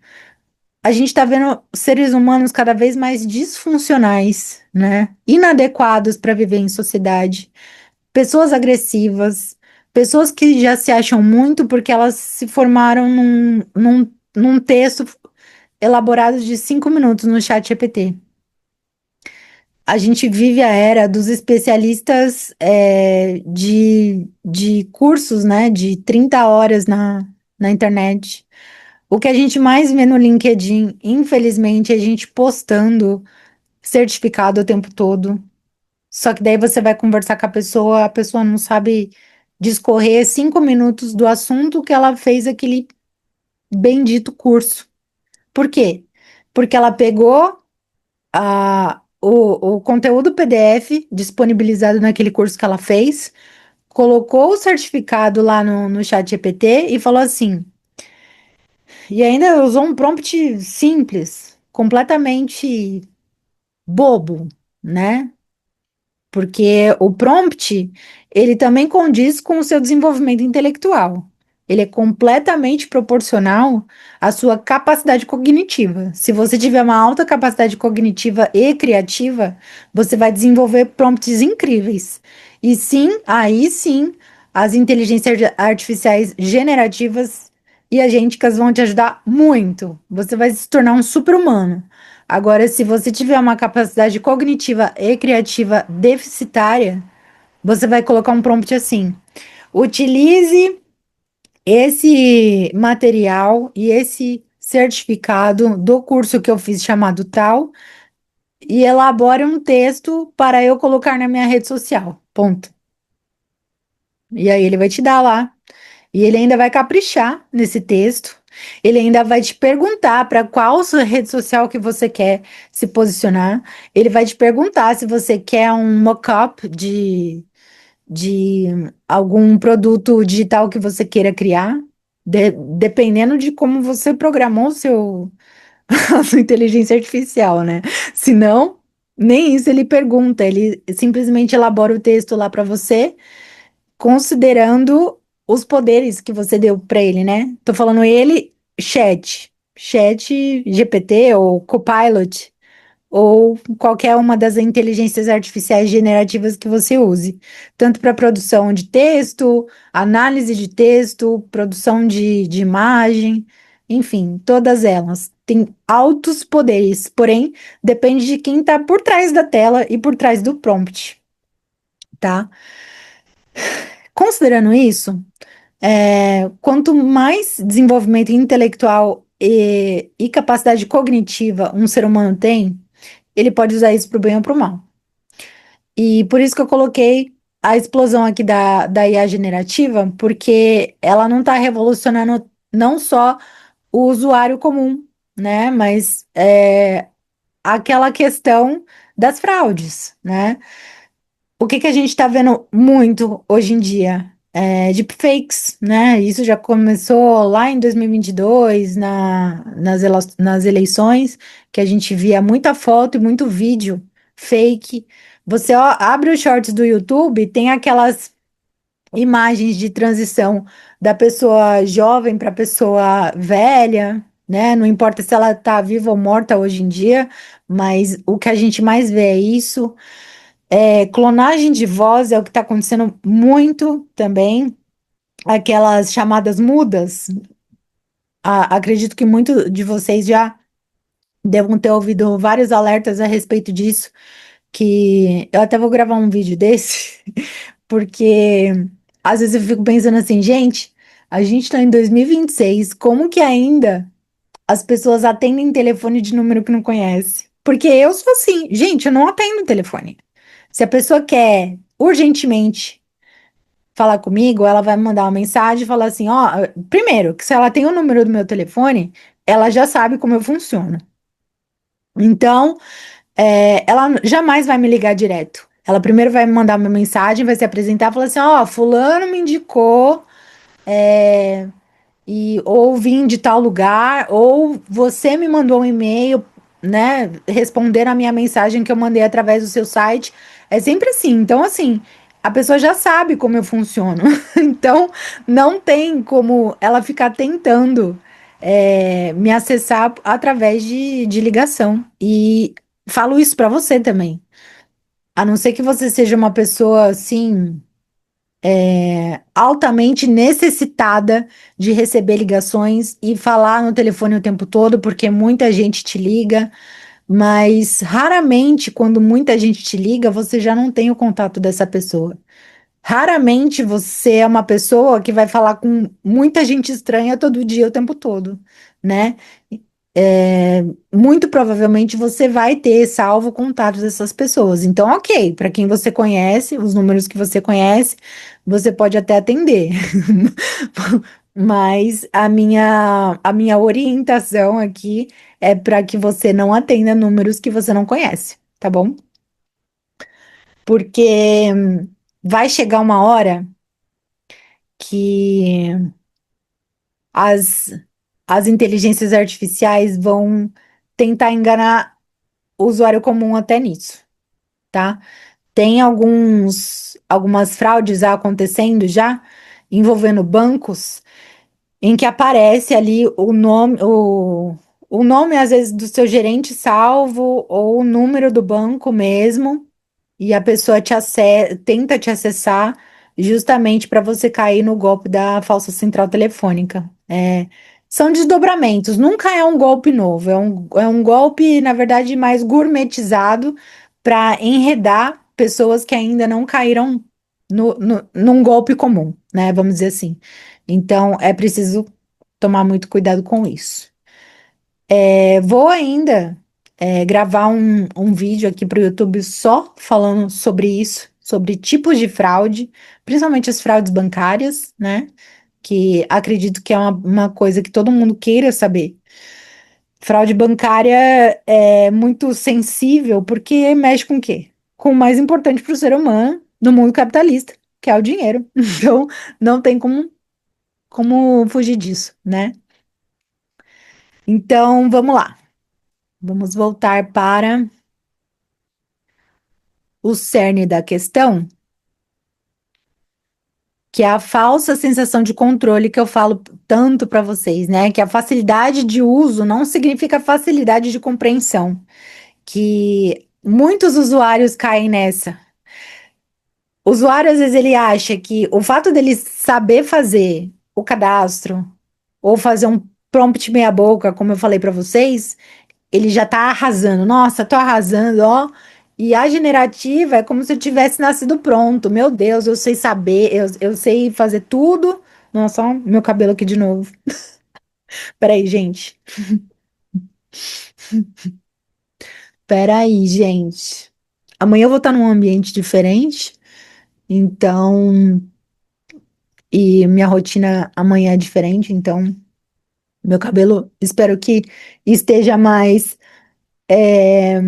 [SPEAKER 1] A gente está vendo seres humanos cada vez mais disfuncionais, né? Inadequados para viver em sociedade. Pessoas agressivas, pessoas que já se acham muito porque elas se formaram num texto elaborado de 5 minutos no chat GPT. A gente vive a era dos especialistas de cursos, né? De 30 horas na internet. O que a gente mais vê no LinkedIn, infelizmente, é a gente postando certificado o tempo todo. Só que daí você vai conversar com a pessoa não sabe discorrer 5 minutos do assunto que ela fez aquele bendito curso. Por quê? Porque ela pegou o conteúdo PDF disponibilizado naquele curso que ela fez, colocou o certificado lá no chat GPT e falou assim. E ainda usou um prompt simples, completamente bobo, né? Porque o prompt, ele também condiz com o seu desenvolvimento intelectual. Ele é completamente proporcional à sua capacidade cognitiva. Se você tiver uma alta capacidade cognitiva e criativa, você vai desenvolver prompts incríveis. E sim, aí sim, as inteligências artificiais generativas e agênticas vão te ajudar muito. Você vai se tornar um super-humano. Agora, se você tiver uma capacidade cognitiva e criativa deficitária, você vai colocar um prompt assim: utilize esse material e esse certificado do curso que eu fiz chamado tal e elabore um texto para eu colocar na minha rede social. Ponto. E aí ele vai te dar lá. E ele ainda vai caprichar nesse texto. Ele ainda vai te perguntar para qual sua rede social que você quer se posicionar. Ele vai te perguntar se você quer um mock-up de algum produto digital que você queira criar. Dependendo de como você programou a sua inteligência artificial, né? Se não, nem isso ele pergunta. Ele simplesmente elabora o texto lá para você considerando os poderes que você deu para ele, né? Tô falando ele, chat GPT ou Copilot, ou qualquer uma das inteligências artificiais generativas que você use, tanto para produção de texto, análise de texto, produção de imagem, enfim, todas elas têm altos poderes, porém, depende de quem está por trás da tela e por trás do prompt, tá? Considerando isso, quanto mais desenvolvimento intelectual e capacidade cognitiva um ser humano tem, ele pode usar isso para o bem ou para o mal. E por isso que eu coloquei a explosão aqui da IA generativa, porque ela não está revolucionando não só o usuário comum, né? Mas aquela questão das fraudes, né? O que que a gente está vendo muito hoje em dia? Deepfakes, né? Isso já começou lá em 2022, nas eleições, que a gente via muita foto e muito vídeo fake. Você abre os shorts do YouTube, tem imagens de transição da pessoa jovem para a pessoa velha, né? Não importa se ela está viva ou morta hoje em dia, mas o que a gente mais vê é isso. Clonagem de voz é o que está acontecendo muito também. Aquelas chamadas mudas. Acredito que muitos de vocês já devam ter ouvido vários alertas a respeito disso, que eu até vou gravar um vídeo desse, porque às vezes eu fico pensando assim, gente, a gente tá em 2026, como que ainda as pessoas atendem telefone de número que não conhece? Porque eu sou assim, gente, eu não atendo telefone. Se a pessoa quer urgentemente falar comigo, ela vai me mandar uma mensagem e falar assim, ó, primeiro, que se ela tem o número do meu telefone, ela já sabe como eu funciono. Então, ela jamais vai me ligar direto. Ela primeiro vai me mandar uma mensagem, vai se apresentar e falar assim: ó, fulano me indicou, e ou vim de tal lugar, ou você me mandou um e-mail, né, respondendo a minha mensagem que eu mandei através do seu site. É sempre assim. Então, assim, a pessoa já sabe como eu funciono. Então, não tem como ela ficar tentando, me acessar através de ligação. E falo isso pra você também. A não ser que você seja uma pessoa assim, altamente necessitada de receber ligações e falar no telefone o tempo todo, porque muita gente te liga, mas raramente, quando muita gente te liga, você já não tem o contato dessa pessoa. Raramente você é uma pessoa que vai falar com muita gente estranha todo dia, o tempo todo, né? É, muito provavelmente você vai ter salvo contatos dessas pessoas. Então, ok, para quem você conhece, os números que você conhece, você pode até atender. Mas a minha orientação aqui é para que você não atenda números que você não conhece, tá bom? Porque vai chegar uma hora que as, as inteligências artificiais vão tentar enganar o usuário comum até nisso, tá? Tem algumas fraudes acontecendo já, envolvendo bancos, em que aparece ali o nome, às vezes, do seu gerente salvo, ou o número do banco mesmo, e a pessoa tenta te acessar justamente para você cair no golpe da falsa central telefônica. São desdobramentos, nunca é um golpe novo, é um golpe, na verdade, mais gourmetizado para enredar pessoas que ainda não caíram num golpe comum, né? Vamos dizer assim. Então, é preciso tomar muito cuidado com isso. Vou ainda gravar um vídeo aqui para o YouTube só falando sobre isso, sobre tipos de fraude, principalmente as fraudes bancárias, né? Que acredito que é uma coisa que todo mundo queira saber. Fraude bancária é muito sensível porque mexe com o quê? Com o mais importante para o ser humano no mundo capitalista, que é o dinheiro. Então, não tem como fugir disso, né? Então, vamos lá. Vamos voltar para o cerne da questão, que é a falsa sensação de controle que eu falo tanto para vocês, né? Que a facilidade de uso não significa facilidade de compreensão, que muitos usuários caem nessa. O usuário, às vezes, ele acha que o fato dele saber fazer o cadastro ou fazer um prompt meia boca, como eu falei para vocês, ele já tá arrasando. Nossa, tô arrasando, ó. E a generativa é como se eu tivesse nascido pronto. Meu Deus, eu sei saber, eu sei fazer tudo. Nossa, ó, meu cabelo aqui de novo. Peraí, gente. Peraí, gente. Amanhã eu vou estar num ambiente diferente, então, e minha rotina amanhã é diferente, então, meu cabelo, espero que esteja mais, é,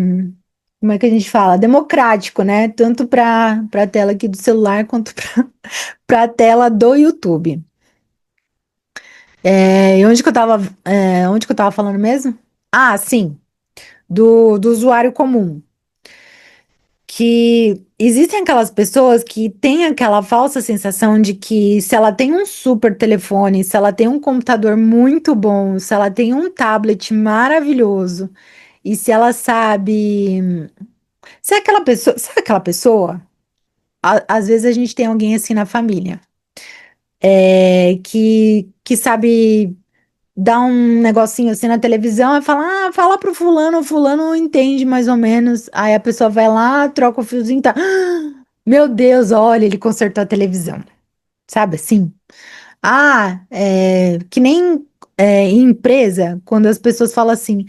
[SPEAKER 1] como é que a gente fala? Democrático, né? Tanto para a tela aqui do celular quanto para a tela do YouTube. E onde que eu tava falando mesmo? Ah, sim, do usuário comum, que existem aquelas pessoas que têm aquela falsa sensação de que se ela tem um super telefone, se ela tem um computador muito bom, se ela tem um tablet maravilhoso, e se ela sabe. Se é aquela pessoa, sabe aquela pessoa? Às vezes a gente tem alguém assim na família, que sabe dar um negocinho assim na televisão e fala, fala pro fulano, o fulano entende mais ou menos. Aí a pessoa vai lá, troca o fiozinho, tá. Meu Deus, olha, ele consertou a televisão. Sabe assim? Que nem em empresa, quando as pessoas falam assim,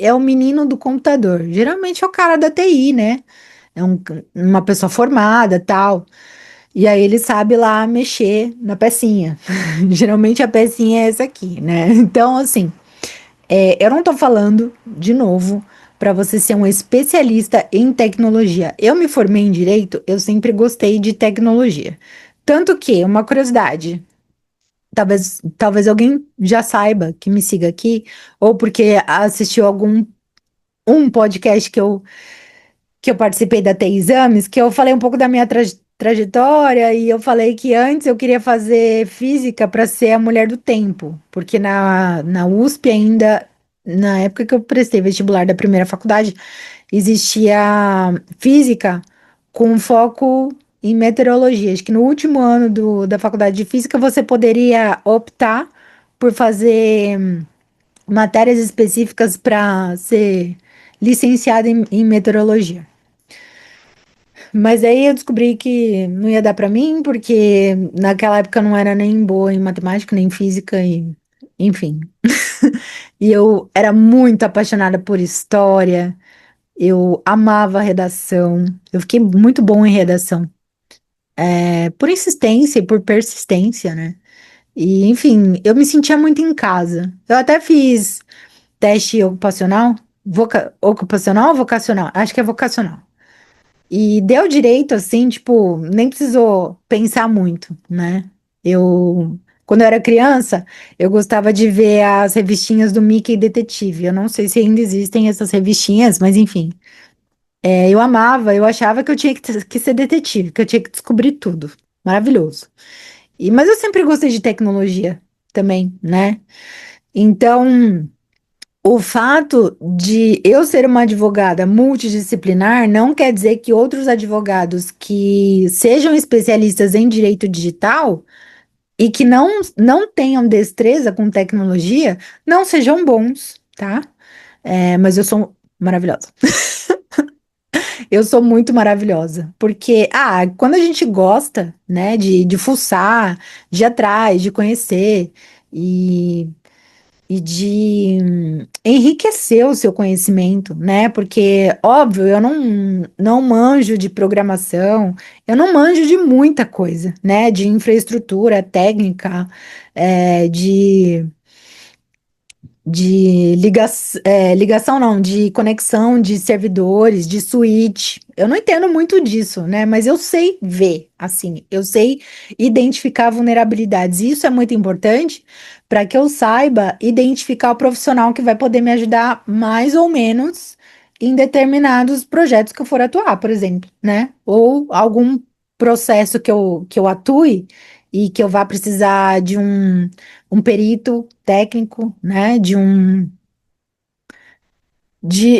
[SPEAKER 1] é o menino do computador. Geralmente é o cara da TI, né? Uma pessoa formada, tal. E aí ele sabe lá mexer na pecinha. Geralmente a pecinha é essa aqui, né? Então, assim, eu não tô falando, de novo, para você ser um especialista em tecnologia. Eu me formei em direito, eu sempre gostei de tecnologia. Tanto que, uma curiosidade, talvez alguém já saiba que me siga aqui, ou porque assistiu algum um podcast que eu participei da T-Exames, que eu falei um pouco da minha trajetória e eu falei que antes eu queria fazer física para ser a mulher do tempo, porque na USP ainda, na época que eu prestei vestibular da primeira faculdade, existia física com foco em meteorologia. Acho que no último ano da faculdade de física você poderia optar por fazer matérias específicas para ser licenciada em meteorologia. Mas aí eu descobri que não ia dar pra mim, porque naquela época eu não era nem boa em matemática, nem física, e enfim. E eu era muito apaixonada por história, eu amava redação, eu fiquei muito bom em redação, por insistência e por persistência, né? E enfim, eu me sentia muito em casa. Eu até fiz teste ocupacional, ocupacional ou vocacional? Acho que é vocacional. E deu direito, assim, tipo, nem precisou pensar muito, né? Quando eu era criança, eu gostava de ver as revistinhas do Mickey Detetive. Eu não sei se ainda existem essas revistinhas, mas enfim. Eu amava, eu achava que eu tinha que ser detetive, que eu tinha que descobrir tudo. Maravilhoso. Mas eu sempre gostei de tecnologia também, né? Então. O fato de eu ser uma advogada multidisciplinar não quer dizer que outros advogados que sejam especialistas em direito digital e que não tenham destreza com tecnologia não sejam bons, tá? Mas eu sou maravilhosa. Eu sou muito maravilhosa, porque, quando a gente gosta, né, de fuçar, de ir atrás, de conhecer, e de enriquecer o seu conhecimento, né? Porque, óbvio, eu não manjo de programação, eu não manjo de muita coisa, né? De infraestrutura técnica, de ligação não, de conexão de servidores, de switch. Eu não entendo muito disso, né? Mas eu sei ver, assim, eu sei identificar vulnerabilidades. E isso é muito importante para que eu saiba identificar o profissional que vai poder me ajudar mais ou menos em determinados projetos que eu for atuar, por exemplo, né? Ou algum processo que eu atue e que eu vá precisar de um perito técnico, né?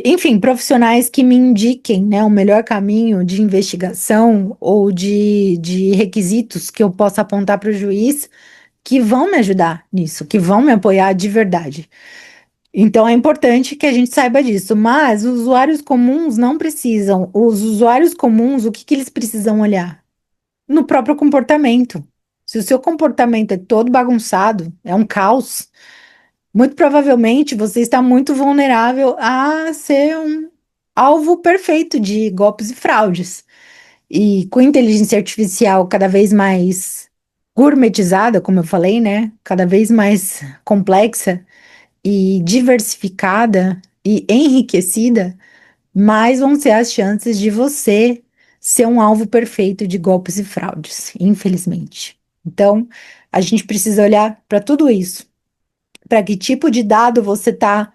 [SPEAKER 1] Enfim, profissionais que me indiquem, né, o melhor caminho de investigação ou de requisitos que eu possa apontar para o juiz que vão me ajudar nisso, que vão me apoiar de verdade. Então é importante que a gente saiba disso, mas os usuários comuns não precisam. Os usuários comuns, o que que eles precisam olhar? No próprio comportamento. Se o seu comportamento é todo bagunçado, é um caos, muito provavelmente você está muito vulnerável a ser um alvo perfeito de golpes e fraudes. E com inteligência artificial cada vez mais gourmetizada, como eu falei, né? Cada vez mais complexa e diversificada e enriquecida, mais vão ser as chances de você ser um alvo perfeito de golpes e fraudes, infelizmente. Então, a gente precisa olhar para tudo isso, para que tipo de dado você está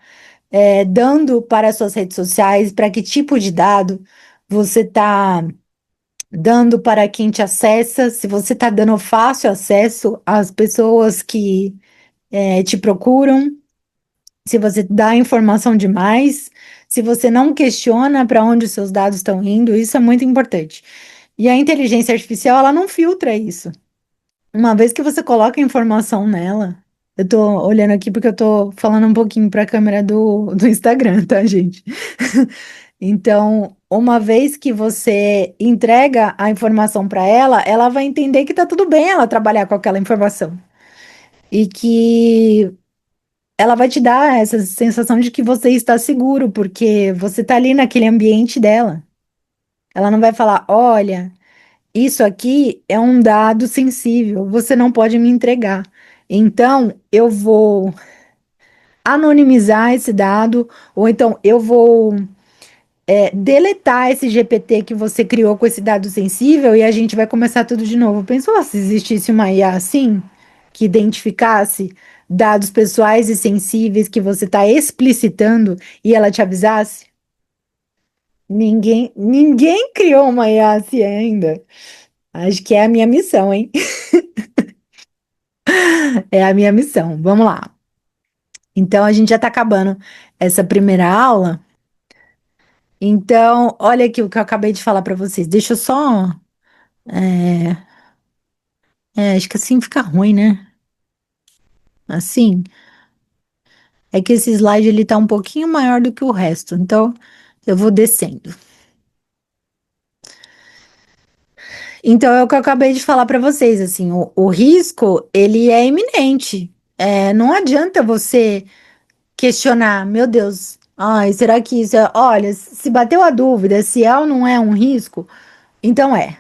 [SPEAKER 1] dando para as suas redes sociais, para que tipo de dado você está dando para quem te acessa, se você está dando fácil acesso às pessoas que te procuram, se você dá informação demais, se você não questiona para onde os seus dados estão indo, isso é muito importante. E a inteligência artificial, ela não filtra isso. Uma vez que você coloca informação nela, eu tô olhando aqui porque eu tô falando um pouquinho para a câmera do Instagram, tá, gente? Então, uma vez que você entrega a informação para ela, ela vai entender que tá tudo bem ela trabalhar com aquela informação. E que ela vai te dar essa sensação de que você está seguro, porque você está ali naquele ambiente dela. Ela não vai falar: olha, isso aqui é um dado sensível, você não pode me entregar. Então, eu vou anonimizar esse dado, ou então eu vou deletar esse GPT que você criou com esse dado sensível e a gente vai começar tudo de novo. Pensou se existisse uma IA assim, que identificasse dados pessoais e sensíveis que você está explicitando e ela te avisasse? Ninguém criou uma IA assim ainda. Acho que é a minha missão, hein? É a minha missão. Vamos lá. Então, a gente já está acabando essa primeira aula. Então, olha aqui o que eu acabei de falar para vocês. Deixa eu só. é, acho que assim fica ruim, né? Assim, é que esse slide ele tá um pouquinho maior do que o resto, então eu vou descendo. Então é o que eu acabei de falar para vocês, assim, o risco ele é iminente. Não adianta você questionar, meu Deus, ai, será que isso é? Olha, se bateu a dúvida se é ou não é um risco, então é.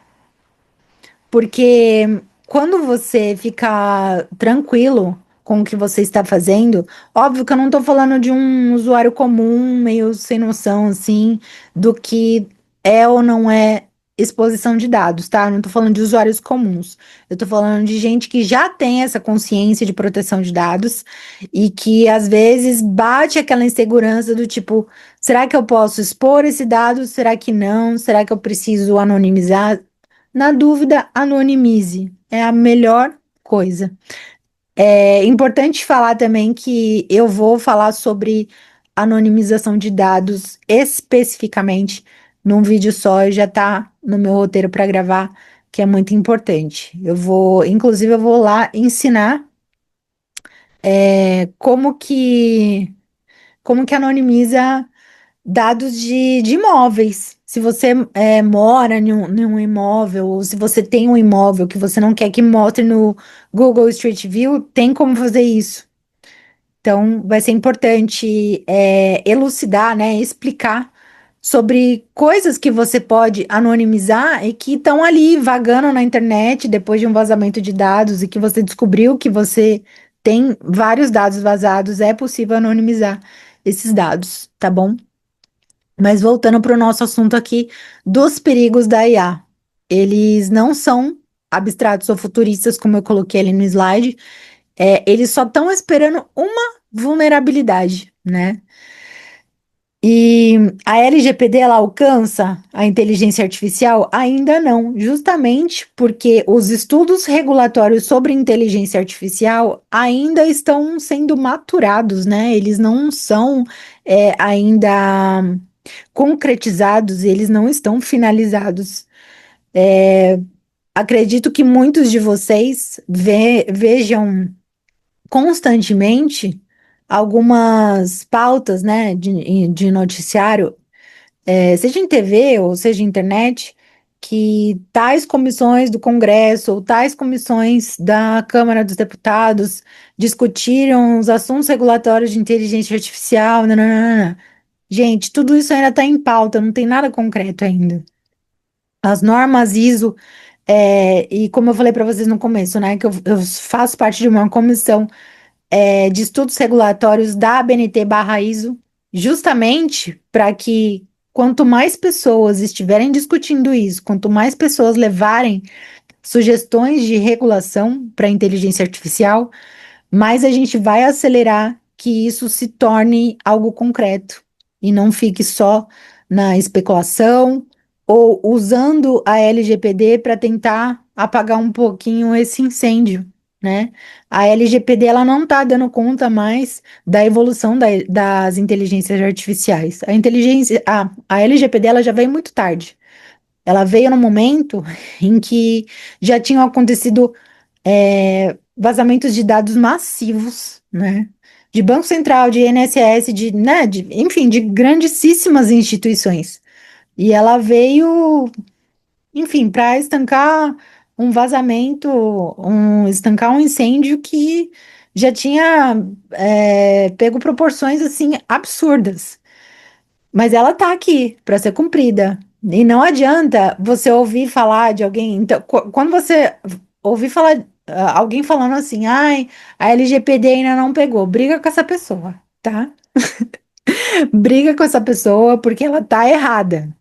[SPEAKER 1] Porque quando você fica tranquilo com o que você está fazendo, óbvio que eu não estou falando de um usuário comum, meio sem noção, assim, do que é ou não é exposição de dados, tá? Eu não estou falando de usuários comuns. Eu estou falando de gente que já tem essa consciência de proteção de dados e que às vezes bate aquela insegurança do tipo, será que eu posso expor esse dado? Será que não? Será que eu preciso anonimizar? Na dúvida, anonimize. É a melhor coisa. É importante falar também que eu vou falar sobre anonimização de dados especificamente num vídeo só, e já tá no meu roteiro para gravar, que é muito importante. Inclusive, eu vou lá ensinar como que anonimiza dados de imóveis. Se você mora em um imóvel, ou se você tem um imóvel que você não quer que mostre no Google Street View, tem como fazer isso. Então, vai ser importante elucidar, né, explicar sobre coisas que você pode anonimizar e que estão ali vagando na internet depois de um vazamento de dados e que você descobriu que você tem vários dados vazados, é possível anonimizar esses dados, tá bom? Mas voltando para o nosso assunto aqui dos perigos da IA. Eles não são abstratos ou futuristas, como eu coloquei ali no slide. Eles só estão esperando uma vulnerabilidade, né? E a LGPD ela alcança a inteligência artificial? Ainda não, justamente porque os estudos regulatórios sobre inteligência artificial ainda estão sendo maturados, né? Eles não são ainda concretizados, eles não estão finalizados. Acredito que muitos de vocês vejam constantemente algumas pautas, né, de noticiário, seja em TV ou seja em internet, que tais comissões do Congresso ou tais comissões da Câmara dos Deputados discutiram os assuntos regulatórios de inteligência artificial. Nananana. Gente, tudo isso ainda está em pauta, não tem nada concreto ainda. As normas ISO, e como eu falei para vocês no começo, né, que eu faço parte de uma comissão de estudos regulatórios da ABNT/ISO, justamente para que quanto mais pessoas estiverem discutindo isso, quanto mais pessoas levarem sugestões de regulação para a inteligência artificial, mais a gente vai acelerar que isso se torne algo concreto e não fique só na especulação ou usando a LGPD para tentar apagar um pouquinho esse incêndio, né? A LGPD ela não está dando conta mais da evolução das inteligências artificiais. A LGPD ela já veio muito tarde. Ela veio no momento em que já tinham acontecido vazamentos de dados massivos, né? De Banco Central, de INSS, né, enfim, de grandíssimas instituições. E ela veio, enfim, para estancar um vazamento, estancar um incêndio que já tinha pego proporções assim absurdas. Mas ela tá aqui para ser cumprida. E não adianta você ouvir falar de alguém. Então, quando você ouvir falar alguém falando assim, ai, a LGPD ainda não pegou, briga com essa pessoa, tá? Briga com essa pessoa porque ela tá errada.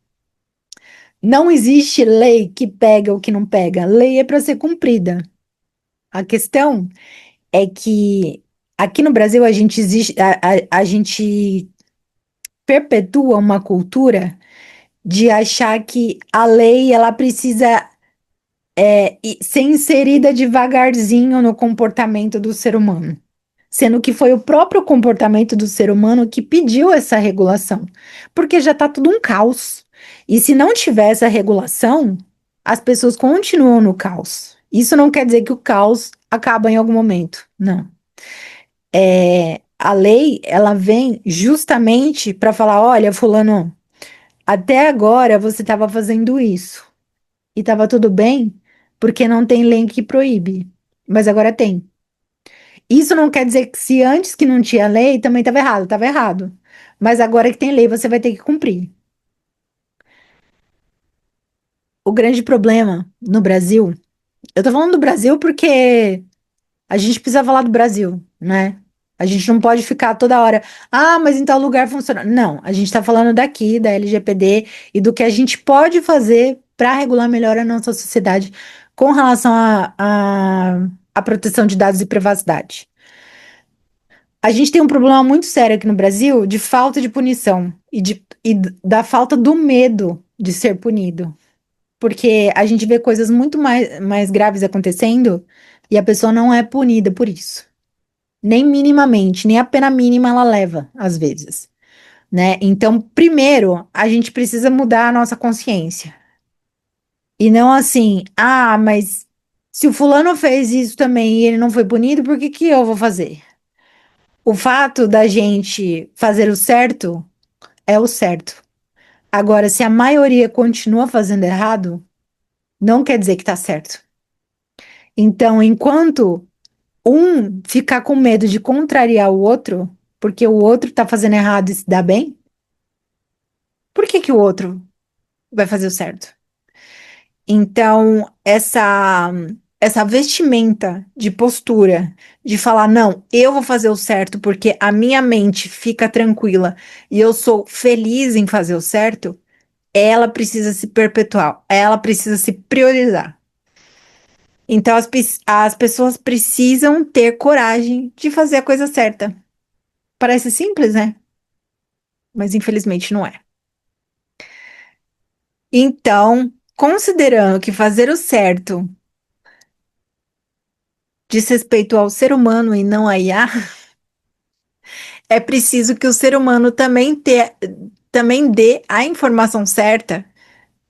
[SPEAKER 1] Não existe lei que pega ou que não pega. Lei é para ser cumprida. A questão é que aqui no Brasil a gente perpetua uma cultura de achar que a lei ela precisa ser inserida devagarzinho no comportamento do ser humano, sendo que foi o próprio comportamento do ser humano que pediu essa regulação, porque já está tudo um caos. E se não tiver essa regulação, as pessoas continuam no caos. Isso não quer dizer que o caos acaba em algum momento, não. A lei, ela vem justamente para falar, olha, fulano, até agora você estava fazendo isso e estava tudo bem, porque não tem lei que proíbe, mas agora tem. Isso não quer dizer que se antes que não tinha lei, também estava errado, estava errado. Mas agora que tem lei, você vai ter que cumprir. O grande problema no Brasil, eu tô falando do Brasil porque a gente precisa falar do Brasil, né? A gente não pode ficar toda hora, mas em tal lugar funciona. Não, a gente tá falando daqui, da LGPD e do que a gente pode fazer para regular melhor a nossa sociedade com relação à proteção de dados e privacidade. A gente tem um problema muito sério aqui no Brasil de falta de punição e da falta do medo de ser punido. Porque a gente vê coisas muito mais graves acontecendo e a pessoa não é punida por isso. Nem minimamente, nem a pena mínima ela leva, às vezes, né? Então, primeiro, a gente precisa mudar a nossa consciência. E não assim, mas se o fulano fez isso também e ele não foi punido, por que que eu vou fazer? O fato da gente fazer o certo é o certo. Agora, se a maioria continua fazendo errado, não quer dizer que tá certo. Então, enquanto um ficar com medo de contrariar o outro, porque o outro tá fazendo errado e se dá bem, por que que o outro vai fazer o certo? Então, essa vestimenta de postura, de falar, não, eu vou fazer o certo porque a minha mente fica tranquila e eu sou feliz em fazer o certo, ela precisa se perpetuar, ela precisa se priorizar. Então, as pessoas precisam ter coragem de fazer a coisa certa. Parece simples, né? Mas infelizmente não é. Então, considerando que fazer o certo diz respeito ao ser humano e não à IA, é preciso que o ser humano também dê a informação certa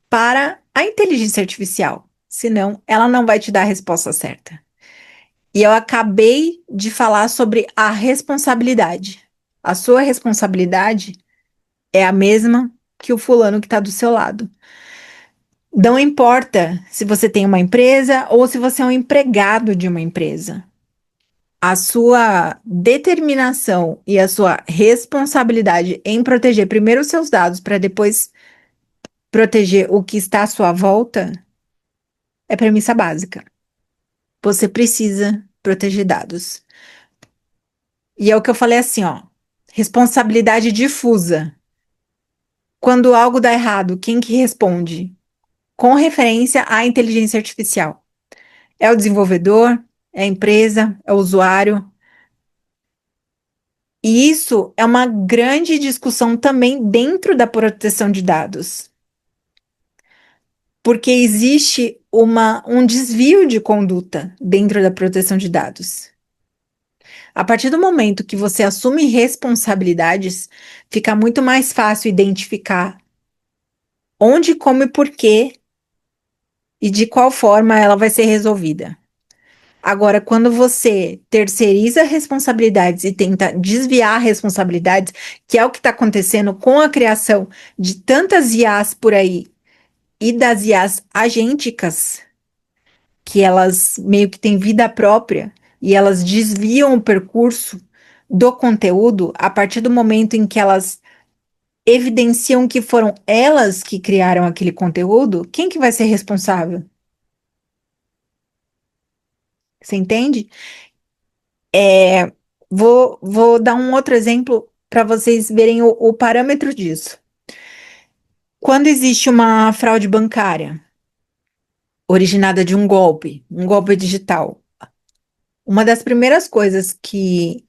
[SPEAKER 1] para a inteligência artificial. Senão, ela não vai te dar a resposta certa. E eu acabei de falar sobre a responsabilidade. A sua responsabilidade é a mesma que o fulano que está do seu lado. Não importa se você tem uma empresa ou se você é um empregado de uma empresa. A sua determinação e a sua responsabilidade em proteger primeiro os seus dados para depois proteger o que está à sua volta é premissa básica. Você precisa proteger dados. E é o que eu falei assim, ó. Responsabilidade difusa. Quando algo dá errado, quem que responde? Com referência à inteligência artificial. É o desenvolvedor, é a empresa, é o usuário. E isso é uma grande discussão também dentro da proteção de dados. Porque existe um desvio de conduta dentro da proteção de dados. A partir do momento que você assume responsabilidades, fica muito mais fácil identificar onde, como e por quê e de qual forma ela vai ser resolvida. Agora, quando você terceiriza responsabilidades e tenta desviar responsabilidades, que é o que está acontecendo com a criação de tantas IAs por aí e das IAs agênticas, que elas meio que têm vida própria e elas desviam o percurso do conteúdo a partir do momento em que elas evidenciam que foram elas que criaram aquele conteúdo, quem que vai ser responsável? Você entende? É, vou dar um outro exemplo para vocês verem o parâmetro disso. Quando existe uma fraude bancária originada de um golpe digital, uma das primeiras coisas que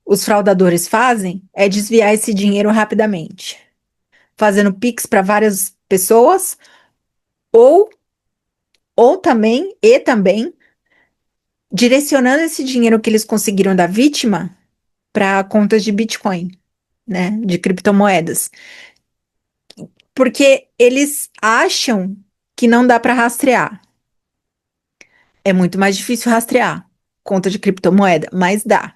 [SPEAKER 1] os fraudadores fazem é desviar esse dinheiro rapidamente, fazendo Pix para várias pessoas ou, ou também direcionando esse dinheiro que eles conseguiram da vítima para contas de Bitcoin, né, de criptomoedas. Porque eles acham que não dá para rastrear. É muito mais difícil rastrear conta de criptomoeda, mas dá,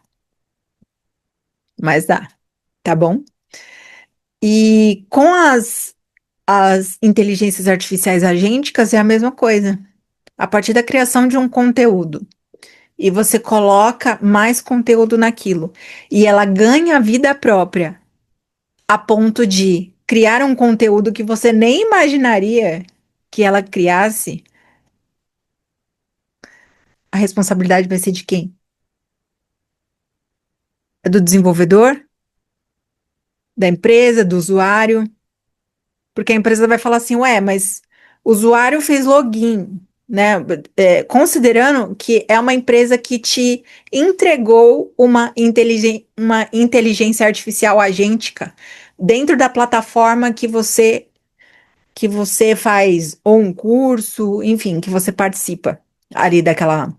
[SPEAKER 1] tá bom? E com as inteligências artificiais agênticas é a mesma coisa. A partir da criação de um conteúdo e você coloca mais conteúdo naquilo e ela ganha vida própria a ponto de criar um conteúdo que você nem imaginaria que ela criasse, a responsabilidade vai ser de quem? É do desenvolvedor, da empresa, do usuário, porque a empresa vai falar assim, ué, mas o usuário fez login, né? Considerando que é uma empresa que te entregou uma inteligência artificial agêntica dentro da plataforma que você faz ou um curso, enfim, que você participa ali daquela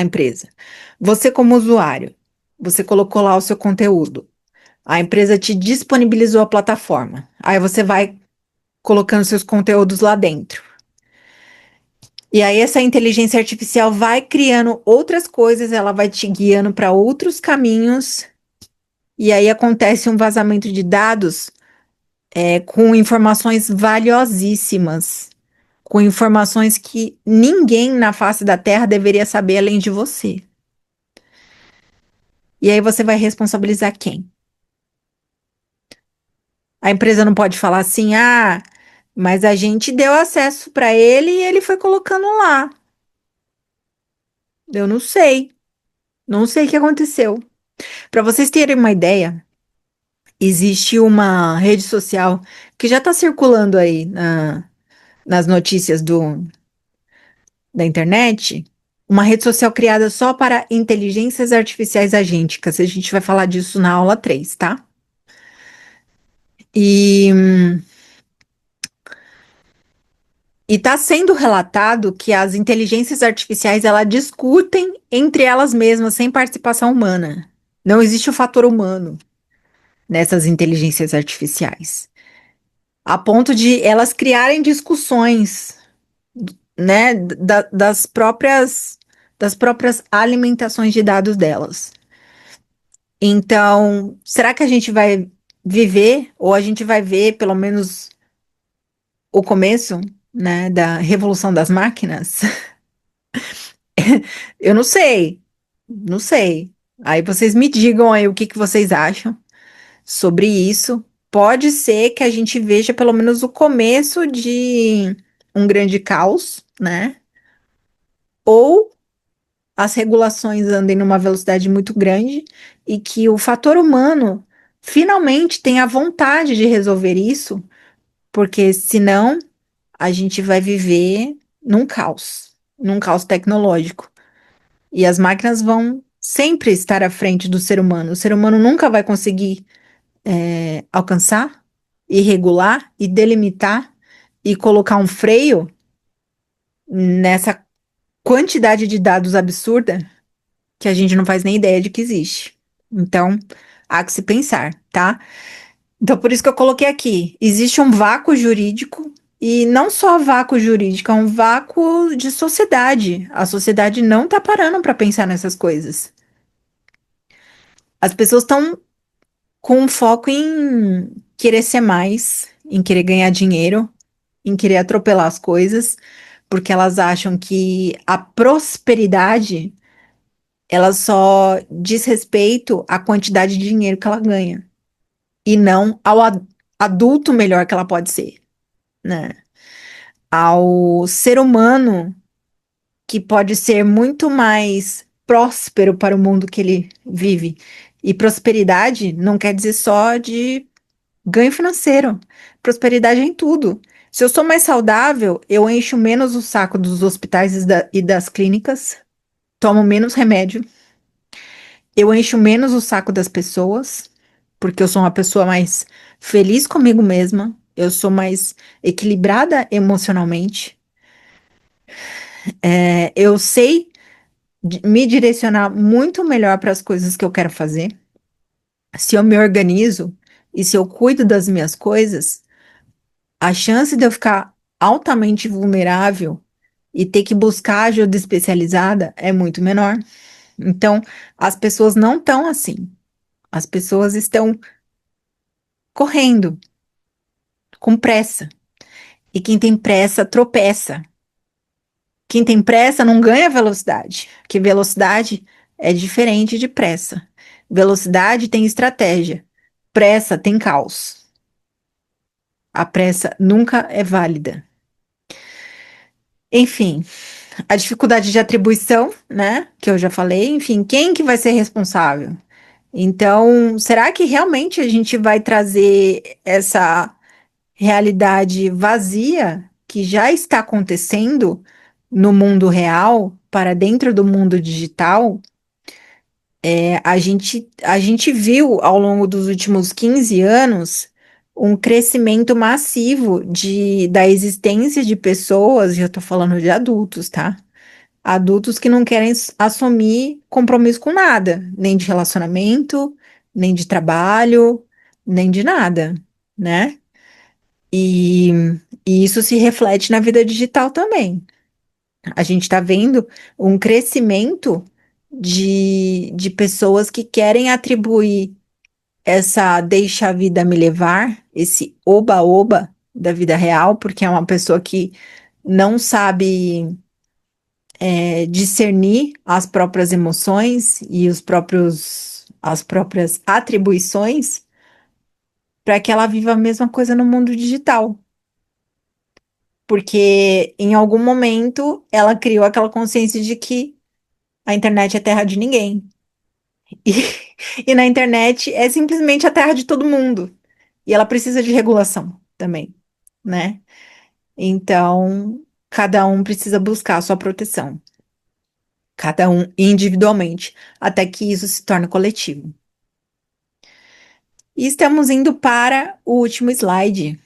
[SPEAKER 1] empresa. Você como usuário, você colocou lá o seu conteúdo. A empresa te disponibilizou a plataforma. Aí você vai colocando seus conteúdos lá dentro. E aí essa inteligência artificial vai criando outras coisas, ela vai te guiando para outros caminhos. E aí acontece um vazamento de dados com informações valiosíssimas, com informações que ninguém na face da Terra deveria saber além de você. E aí você vai responsabilizar quem? A empresa não pode falar assim, mas a gente deu acesso para ele e ele foi colocando lá. Eu não sei. Não sei o que aconteceu. Para vocês terem uma ideia, existe uma rede social que já está circulando aí nas notícias da internet, uma rede social criada só para inteligências artificiais agênticas. A gente vai falar disso na aula 3, tá? E está sendo relatado que as inteligências artificiais elas discutem entre elas mesmas sem participação humana. Não existe o fator humano nessas inteligências artificiais, a ponto de elas criarem discussões, né, das próprias alimentações de dados delas. Então, será que a gente vai viver, ou a gente vai ver pelo menos o começo, né, da revolução das máquinas? Eu não sei, não sei. Aí vocês me digam aí o que que vocês acham sobre isso. Pode ser que a gente veja pelo menos o começo de um grande caos, né? Ou as regulações andem numa velocidade muito grande e que o fator humano finalmente tenha vontade de resolver isso, porque senão a gente vai viver num caos tecnológico. E as máquinas vão sempre estar à frente do ser humano. O ser humano nunca vai conseguir alcançar e regular e delimitar e colocar um freio nessa quantidade de dados absurda que a gente não faz nem ideia de que existe. Então, há que se pensar, tá? Então, por isso que eu coloquei aqui: existe um vácuo jurídico, e não só vácuo jurídico, é um vácuo de sociedade. A sociedade não tá parando para pensar nessas coisas. As pessoas estão com um foco em querer ser mais, em querer ganhar dinheiro, em querer atropelar as coisas, porque elas acham que a prosperidade ela só diz respeito à quantidade de dinheiro que ela ganha e não ao adulto melhor que ela pode ser, né? Ao ser humano que pode ser muito mais próspero para o mundo que ele vive. E prosperidade não quer dizer só de ganho financeiro. Prosperidade é em tudo. Se eu sou mais saudável, eu encho menos o saco dos hospitais e das clínicas, tomo menos remédio, eu encho menos o saco das pessoas, porque eu sou uma pessoa mais feliz comigo mesma, eu sou mais equilibrada emocionalmente, eu sei me direcionar muito melhor para as coisas que eu quero fazer. Se eu me organizo e se eu cuido das minhas coisas, a chance de eu ficar altamente vulnerável e ter que buscar ajuda especializada é muito menor. Então, as pessoas não estão assim. As pessoas estão correndo, com pressa. E quem tem pressa tropeça. Quem tem pressa não ganha velocidade, porque velocidade é diferente de pressa. Velocidade tem estratégia, pressa tem caos. A pressa nunca é válida. Enfim, a dificuldade de atribuição, né, que eu já falei, enfim, quem que vai ser responsável? Então, será que realmente a gente vai trazer essa realidade vazia que já está acontecendo no mundo real para dentro do mundo digital? A gente viu ao longo dos últimos 15 anos um crescimento massivo da existência de pessoas, e eu tô falando de adultos, tá? Adultos que não querem assumir compromisso com nada, nem de relacionamento, nem de trabalho, nem de nada, né? E, e isso se reflete na vida digital também. A gente está vendo um crescimento de pessoas que querem atribuir essa deixa a vida me levar, esse oba-oba da vida real, porque é uma pessoa que não sabe discernir as próprias emoções e as próprias atribuições para que ela viva a mesma coisa no mundo digital. Porque em algum momento ela criou aquela consciência de que a internet é terra de ninguém. E, e na internet é simplesmente a terra de todo mundo. E ela precisa de regulação também, né? Então, cada um precisa buscar a sua proteção. Cada um individualmente, até que isso se torne coletivo. E estamos indo para o último slide,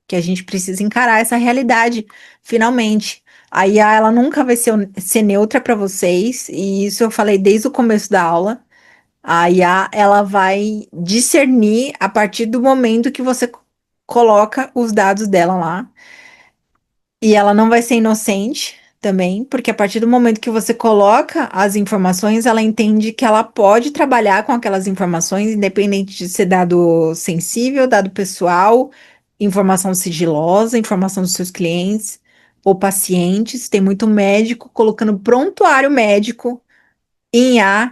[SPEAKER 1] que a gente precisa encarar essa realidade, finalmente. A IA, ela nunca vai ser neutra para vocês, e isso eu falei desde o começo da aula. A IA, ela vai discernir a partir do momento que você coloca os dados dela lá. E ela não vai ser inocente também, porque a partir do momento que você coloca as informações, ela entende que ela pode trabalhar com aquelas informações, independente de ser dado sensível, dado pessoal, informação sigilosa, informação dos seus clientes ou pacientes. Tem muito médico colocando prontuário médico em IA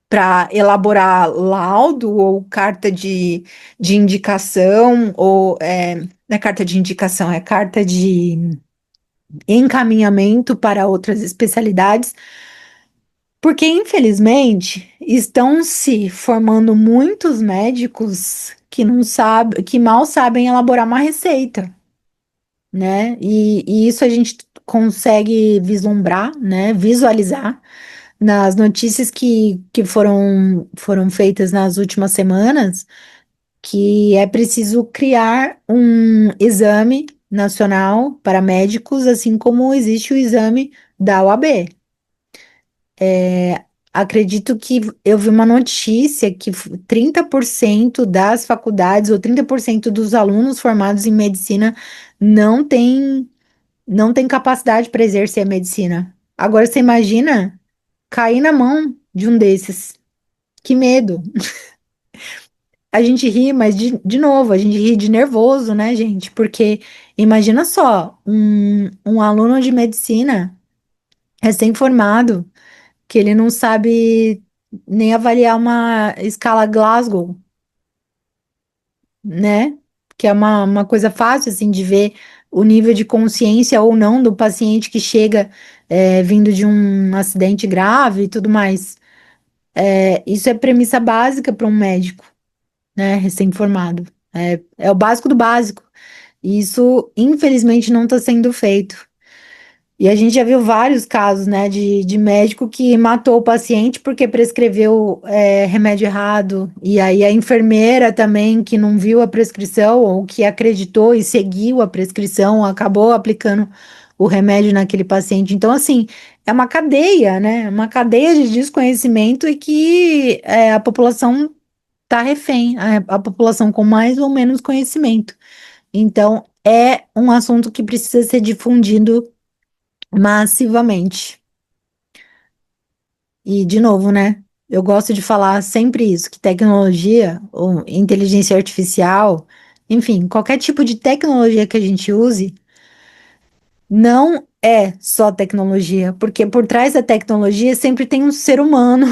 [SPEAKER 1] para elaborar laudo ou carta de indicação, ou não é carta de indicação, é carta de encaminhamento para outras especialidades, porque infelizmente estão se formando muitos médicos que não sabem, que mal sabem elaborar uma receita, né? E isso a gente consegue vislumbrar, né? Visualizar nas notícias que foram feitas nas últimas semanas, que é preciso criar um exame nacional para médicos, assim como existe o exame da OAB. Acredito que eu vi uma notícia que 30% das faculdades ou 30% dos alunos formados em medicina não tem, não tem capacidade para exercer a medicina. Agora você imagina cair na mão de um desses. Que medo. A gente ri, mas de novo, a gente ri de nervoso, né, gente? Porque imagina só, um aluno de medicina recém-formado, que ele não sabe nem avaliar uma escala Glasgow, né? Que é uma coisa fácil, assim, de ver o nível de consciência ou não do paciente que chega vindo de um acidente grave e tudo mais. Isso é premissa básica para um médico, né, recém-formado. É o básico do básico. E isso, infelizmente, não está sendo feito. E a gente já viu vários casos, né, de médico que matou o paciente porque prescreveu remédio errado. E aí a enfermeira também, que não viu a prescrição ou que acreditou e seguiu a prescrição, acabou aplicando o remédio naquele paciente. Então, assim, é uma cadeia, né? Uma cadeia de desconhecimento e que a população está refém, a população com mais ou menos conhecimento. Então, é um assunto que precisa ser difundido massivamente. E, de novo, né? Eu gosto de falar sempre isso, que tecnologia, ou inteligência artificial, enfim, qualquer tipo de tecnologia que a gente use, não é só tecnologia, porque por trás da tecnologia sempre tem um ser humano,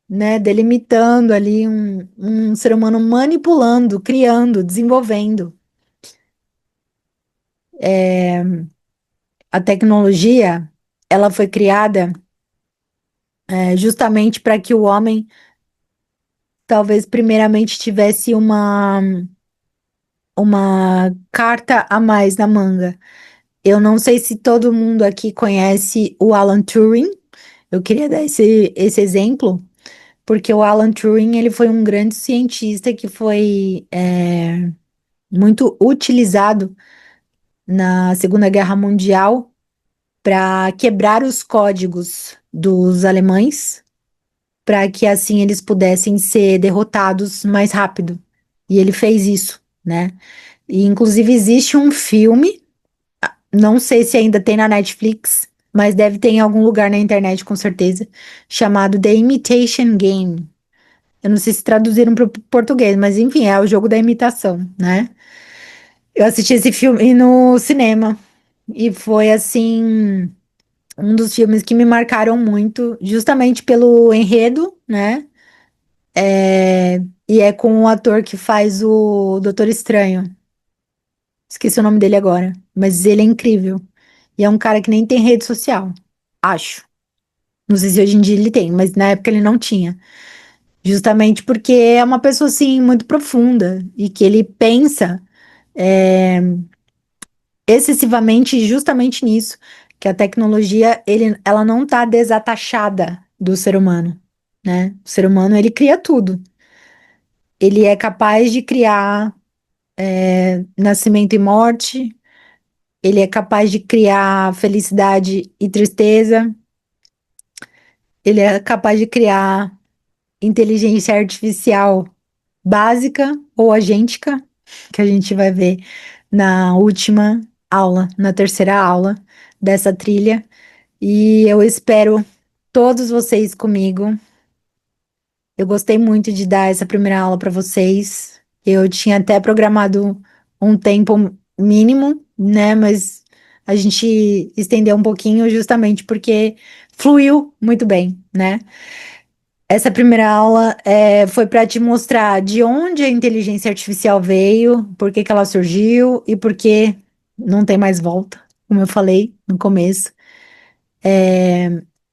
[SPEAKER 1] né? Delimitando ali um ser humano manipulando, criando, desenvolvendo. A tecnologia, ela foi criada justamente para que o homem talvez primeiramente tivesse uma carta a mais na manga. Eu não sei se todo mundo aqui conhece o Alan Turing. Eu queria dar esse exemplo, porque o Alan Turing ele foi um grande cientista que foi muito utilizado na Segunda Guerra Mundial para quebrar os códigos dos alemães, para que assim eles pudessem ser derrotados mais rápido. E ele fez isso, né? E inclusive existe um filme, não sei se ainda tem na Netflix, mas deve ter em algum lugar na internet com certeza, chamado The Imitation Game. Eu não sei se traduziram para o português, mas enfim, é o jogo da imitação, né? Eu assisti esse filme no cinema e foi assim um dos filmes que me marcaram muito, justamente pelo enredo, né? E é com o ator que faz o Doutor Estranho. Esqueci o nome dele agora, mas ele é incrível. E é um cara que nem tem rede social, acho. Não sei se hoje em dia ele tem, mas na época ele não tinha. Justamente porque é uma pessoa assim muito profunda e que ele pensa é, excessivamente justamente nisso, que a tecnologia ela não está desatachada do ser humano, né? O ser humano ele cria tudo. Ele é capaz de criar nascimento e morte, ele é capaz de criar felicidade e tristeza, ele é capaz de criar inteligência artificial básica ou agêntica, que a gente vai ver na última aula, na terceira aula dessa trilha. E eu espero todos vocês comigo. Eu gostei muito de dar essa primeira aula para vocês. Eu tinha até programado um tempo mínimo, né? Mas a gente estendeu um pouquinho justamente porque fluiu muito bem, né? Essa primeira aula foi para te mostrar de onde a inteligência artificial veio, por que que ela surgiu e por que não tem mais volta, como eu falei no começo.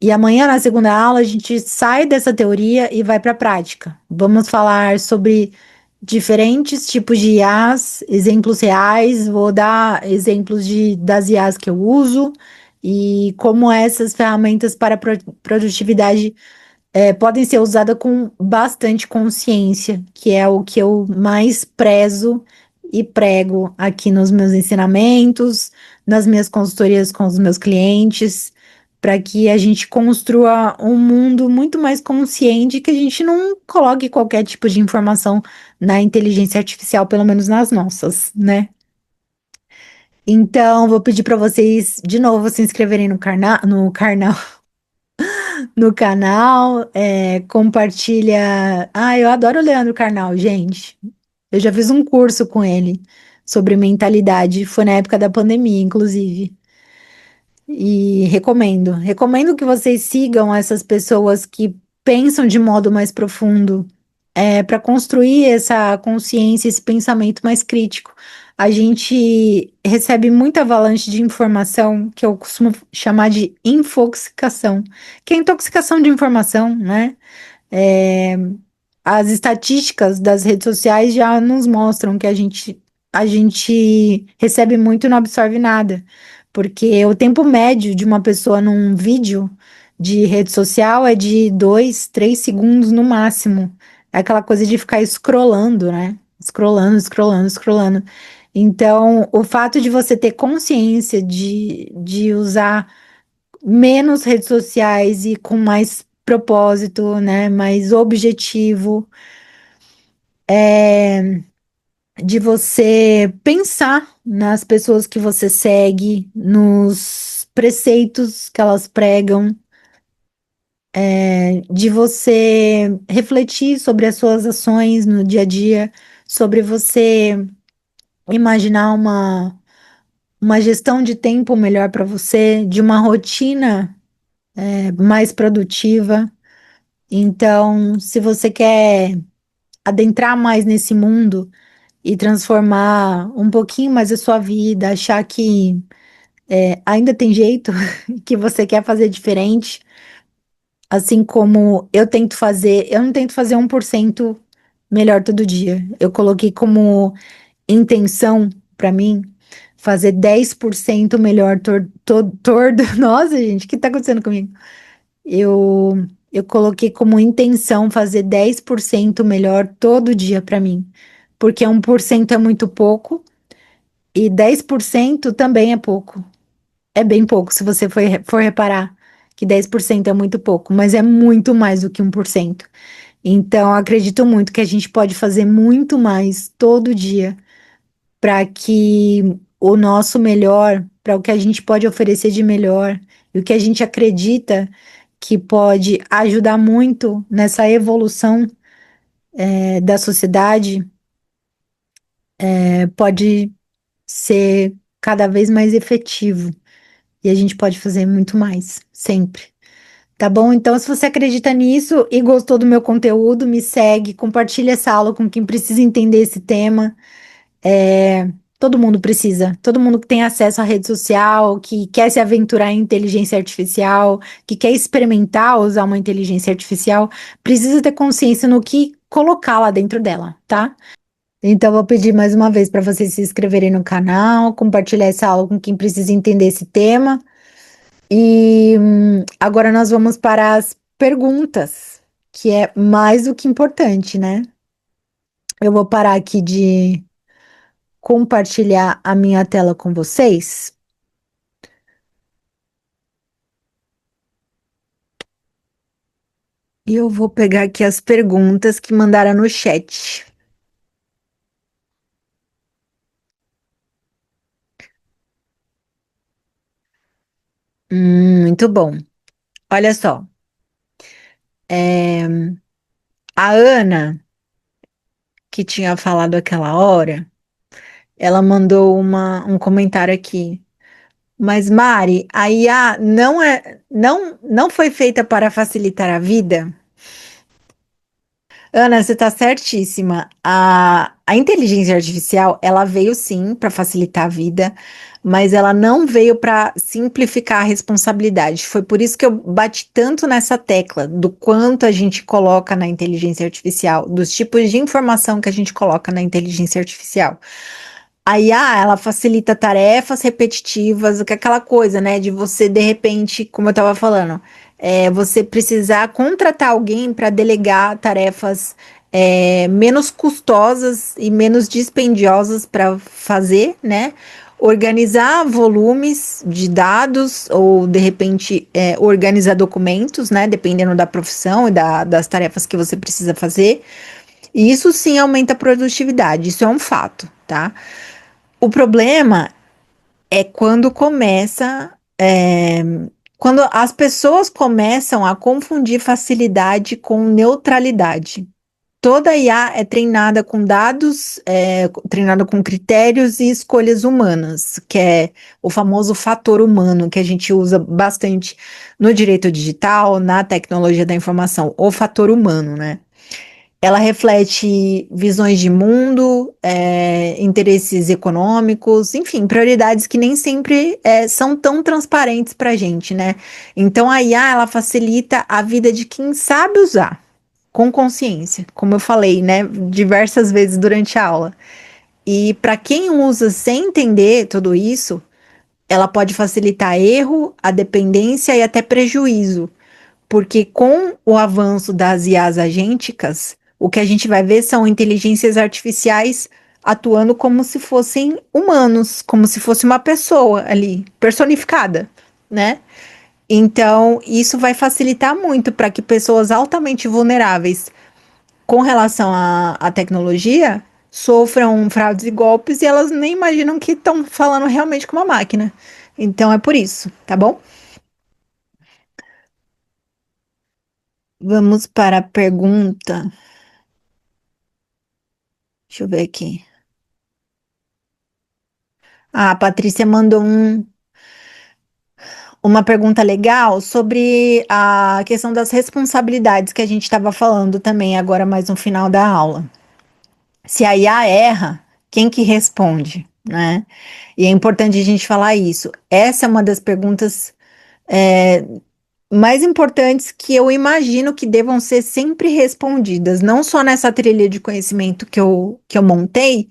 [SPEAKER 1] E amanhã, na segunda aula, a gente sai dessa teoria e vai para a prática. Vamos falar sobre diferentes tipos de IAs, exemplos reais, vou dar exemplos das IAs que eu uso e como essas ferramentas para produtividade podem ser usadas com bastante consciência, que é o que eu mais prezo e prego aqui nos meus ensinamentos, nas minhas consultorias com os meus clientes, para que a gente construa um mundo muito mais consciente, que a gente não coloque qualquer tipo de informação na inteligência artificial, pelo menos nas nossas, né? Então, vou pedir para vocês de novo se inscreverem no canal, compartilha. Ah, eu adoro o Leandro Carnal, gente. Eu já fiz um curso com ele sobre mentalidade, foi na época da pandemia, inclusive. E recomendo. Recomendo que vocês sigam essas pessoas que pensam de modo mais profundo, para construir essa consciência, esse pensamento mais crítico. A gente recebe muita avalanche de informação que eu costumo chamar de infoxicação, que é intoxicação de informação, né? É, as estatísticas das redes sociais já nos mostram que a gente recebe muito e não absorve nada, porque o tempo médio de uma pessoa num vídeo de rede social é de 2, 3 segundos no máximo. É aquela coisa de ficar scrollando, né? Scrollando, scrollando, scrollando. Então, o fato de você ter consciência de usar menos redes sociais e com mais propósito, né? Mais objetivo, de você pensar nas pessoas que você segue, nos preceitos que elas pregam, de você refletir sobre as suas ações no dia a dia, sobre você imaginar uma gestão de tempo melhor para você, de uma rotina, mais produtiva. Então, se você quer adentrar mais nesse mundo e transformar um pouquinho mais a sua vida, achar que ainda tem jeito, que você quer fazer diferente, assim como eu tento fazer, eu não tento fazer 1% melhor todo dia. Eu coloquei como intenção para mim fazer 10% melhor todo. Nossa, gente, o que tá acontecendo comigo? Eu coloquei como intenção fazer 10% melhor todo dia para mim, porque 1% é muito pouco e 10% também é pouco. É bem pouco, se você for reparar que 10% é muito pouco, mas é muito mais do que 1%. Então, acredito muito que a gente pode fazer muito mais todo dia para que o nosso melhor, para o que a gente pode oferecer de melhor e o que a gente acredita que pode ajudar muito nessa evolução, da sociedade, pode ser cada vez mais efetivo. E a gente pode fazer muito mais, sempre. Tá bom? Então, se você acredita nisso e gostou do meu conteúdo, me segue, compartilha essa aula com quem precisa entender esse tema. É, todo mundo precisa, todo mundo que tem acesso à rede social, que quer se aventurar em inteligência artificial, que quer experimentar usar uma inteligência artificial, precisa ter consciência no que colocar lá dentro dela, tá? Então, vou pedir mais uma vez para vocês se inscreverem no canal, compartilhar essa aula com quem precisa entender esse tema. E agora nós vamos para as perguntas, que é mais do que importante, né? Eu vou parar aqui de compartilhar a minha tela com vocês. E eu vou pegar aqui as perguntas que mandaram no chat. Muito bom. Olha só, é, a Ana, que tinha falado aquela hora, ela mandou um comentário aqui. Mas Mari, a IA não foi feita para facilitar a vida? Ana, você está certíssima. A inteligência artificial, ela veio sim para facilitar a vida, mas ela não veio para simplificar a responsabilidade. Foi por isso que eu bati tanto nessa tecla do quanto a gente coloca na inteligência artificial, dos tipos de informação que a gente coloca na inteligência artificial. A IA, ela facilita tarefas repetitivas, que é aquela coisa, né, de você, de repente, como eu estava falando. você precisar contratar alguém para delegar tarefas menos custosas e menos dispendiosas para fazer, né? Organizar volumes de dados ou, de repente, organizar documentos, né? Dependendo da profissão e das tarefas que você precisa fazer. E isso sim aumenta a produtividade, isso é um fato, tá? O problema é quando quando as pessoas começam a confundir facilidade com neutralidade. Toda IA é treinada com dados, treinada com critérios e escolhas humanas, que é o famoso fator humano, que a gente usa bastante no direito digital, na tecnologia da informação, o fator humano, né? Ela reflete visões de mundo, interesses econômicos, enfim, prioridades que nem sempre são tão transparentes para a gente, né? Então a IA ela facilita a vida de quem sabe usar com consciência, como eu falei, né, diversas vezes durante a aula. E para quem usa sem entender tudo isso, ela pode facilitar erro, a dependência e até prejuízo. Porque com o avanço das IAs agênticas, o que a gente vai ver são inteligências artificiais atuando como se fossem humanos, como se fosse uma pessoa ali, personificada, né? Então, isso vai facilitar muito para que pessoas altamente vulneráveis com relação à tecnologia sofram fraudes e golpes e elas nem imaginam que estão falando realmente com uma máquina. Então, é por isso, tá bom? Vamos para a pergunta. Deixa eu ver aqui. A Patrícia mandou uma pergunta legal sobre a questão das responsabilidades que a gente estava falando também agora mais no final da aula. Se a IA erra, quem que responde, né? E é importante a gente falar isso. Essa é uma das perguntas é, mais importantes que eu imagino que devam ser sempre respondidas, não só nessa trilha de conhecimento que eu montei,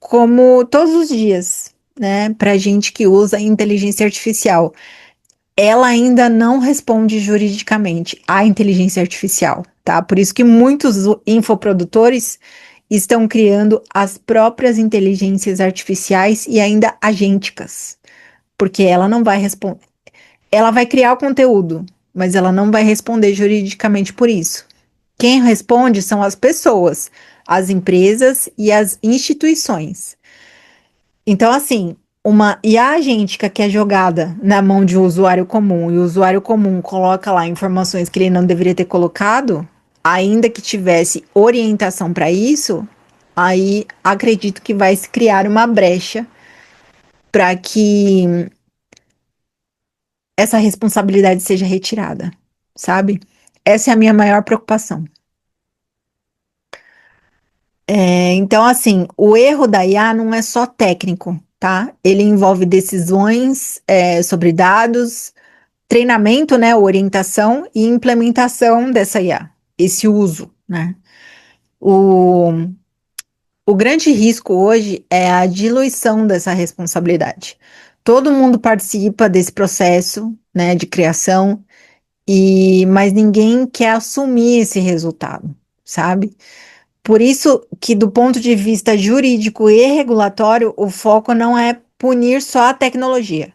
[SPEAKER 1] como todos os dias, né, para gente que usa inteligência artificial. Ela ainda não responde juridicamente à inteligência artificial, tá? Por isso que muitos infoprodutores estão criando as próprias inteligências artificiais e ainda agênticas, porque ela não vai responder. Ela vai criar o conteúdo, mas ela não vai responder juridicamente por isso. Quem responde são as pessoas, as empresas e as instituições. Então, assim, uma IA agêntica que é jogada na mão de um usuário comum e o usuário comum coloca lá informações que ele não deveria ter colocado, ainda que tivesse orientação para isso, aí acredito que vai se criar uma brecha para que essa responsabilidade seja retirada, sabe? Essa é a minha maior preocupação. Então, assim, o erro da IA não é só técnico, tá? Ele envolve decisões, sobre dados, treinamento, né, orientação e implementação dessa IA, esse uso, né? O, o grande risco hoje é a diluição dessa responsabilidade. Todo mundo participa desse processo, né, de criação, mas ninguém quer assumir esse resultado, sabe? Por isso que, do ponto de vista jurídico e regulatório, o foco não é punir só a tecnologia,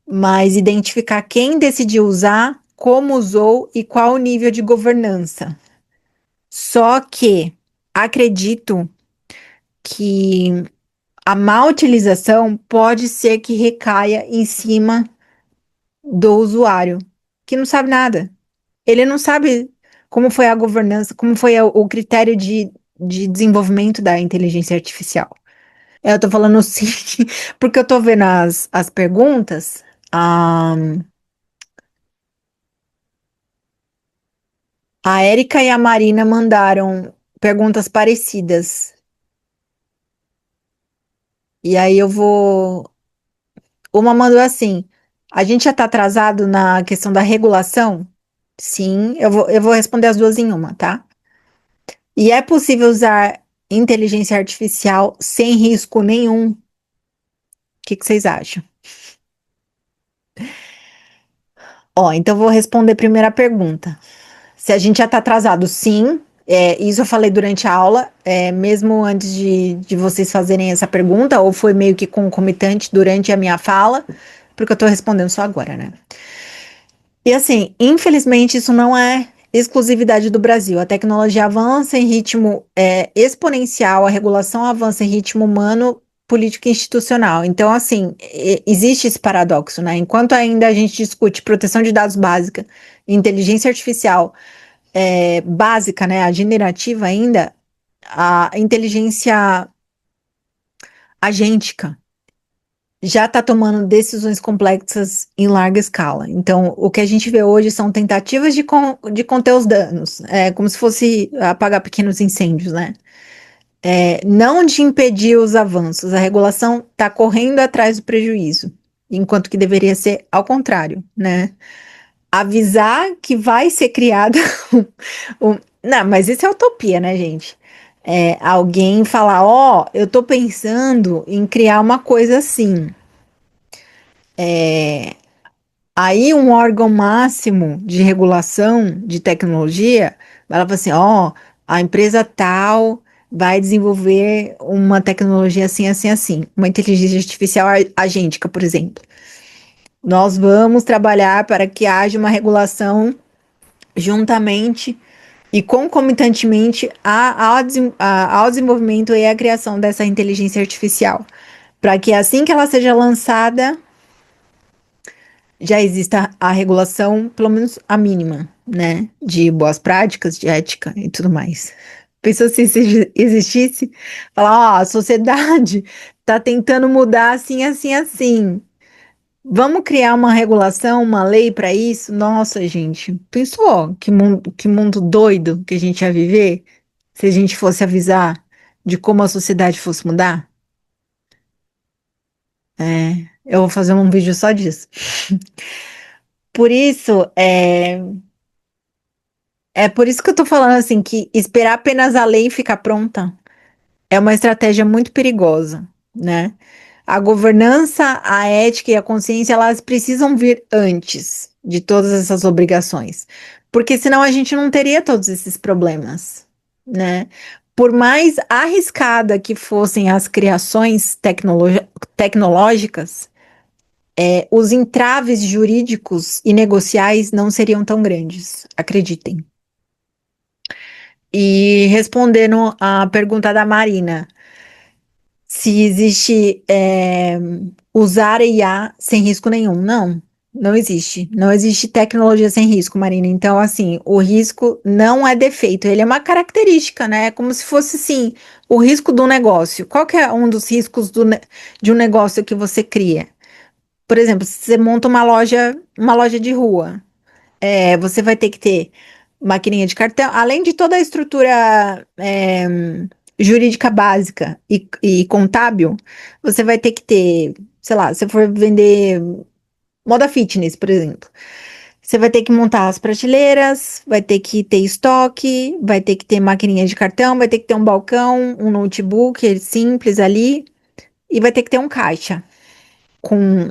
[SPEAKER 1] mas identificar quem decidiu usar, como usou e qual o nível de governança. Só que acredito que a má utilização pode ser que recaia em cima do usuário, que não sabe nada. Ele não sabe como foi a governança, como foi o critério de desenvolvimento da inteligência artificial. Eu tô falando assim, porque eu tô vendo as perguntas. A, a Érica e a Marina mandaram perguntas parecidas. E aí eu vou. Uma mandou assim: a gente já tá atrasado na questão da regulação? Sim, eu vou responder as duas em uma, tá? E é possível usar inteligência artificial sem risco nenhum? O que que vocês acham? Ó, então vou responder a primeira pergunta. Se a gente já está atrasado, sim. Isso eu falei durante a aula, mesmo antes de vocês fazerem essa pergunta, ou foi meio que concomitante durante a minha fala, porque eu estou respondendo só agora, né? E assim, infelizmente, isso não é exclusividade do Brasil. A tecnologia avança em ritmo exponencial, a regulação avança em ritmo humano, político e institucional. Então, assim, existe esse paradoxo, né? Enquanto ainda a gente discute proteção de dados básica, inteligência artificial básica, né, a generativa ainda, a inteligência agêntica já está tomando decisões complexas em larga escala. Então, o que a gente vê hoje são tentativas de conter os danos, como se fosse apagar pequenos incêndios, né? Não de impedir os avanços. A regulação está correndo atrás do prejuízo, enquanto que deveria ser ao contrário, né? Avisar que vai ser criado Não, mas isso é utopia, né, gente? Alguém falar, ó, eu tô pensando em criar uma coisa assim. Aí um órgão máximo de regulação de tecnologia vai lá e fala assim, ó, a empresa tal vai desenvolver uma tecnologia assim, assim, assim, uma inteligência artificial agêntica, por exemplo. Nós vamos trabalhar para que haja uma regulação juntamente e concomitantemente ao desenvolvimento e à criação dessa inteligência artificial, para que assim que ela seja lançada, já exista a regulação, pelo menos a mínima, né, de boas práticas, de ética e tudo mais. Pensou se isso existisse? Falar, ó, a sociedade está tentando mudar assim, assim, assim. Vamos criar uma regulação, uma lei para isso? Nossa, gente, pensou que mundo doido que a gente ia viver se a gente fosse avisar de como a sociedade fosse mudar? Eu vou fazer um vídeo só disso. Por isso, por isso que eu tô falando assim, que esperar apenas a lei ficar pronta é uma estratégia muito perigosa, né? A governança, a ética e a consciência, elas precisam vir antes de todas essas obrigações, porque senão a gente não teria todos esses problemas, né? Por mais arriscada que fossem as criações tecnológicas, os entraves jurídicos e negociais não seriam tão grandes, acreditem. E respondendo à pergunta da Marina, se existe usar IA sem risco nenhum. Não, não existe. Não existe tecnologia sem risco, Marina. Então, assim, o risco não é defeito, ele é uma característica, né? É como se fosse, assim, o risco do negócio. Qual que é um dos riscos de um negócio que você cria? Por exemplo, se você monta uma loja de rua, você vai ter que ter maquininha de cartão, além de toda a estrutura jurídica básica e contábil, você vai ter que ter, sei lá, se for vender moda fitness, por exemplo, você vai ter que montar as prateleiras, vai ter que ter estoque, vai ter que ter maquininha de cartão, vai ter que ter um balcão, um notebook simples ali, e vai ter que ter um caixa com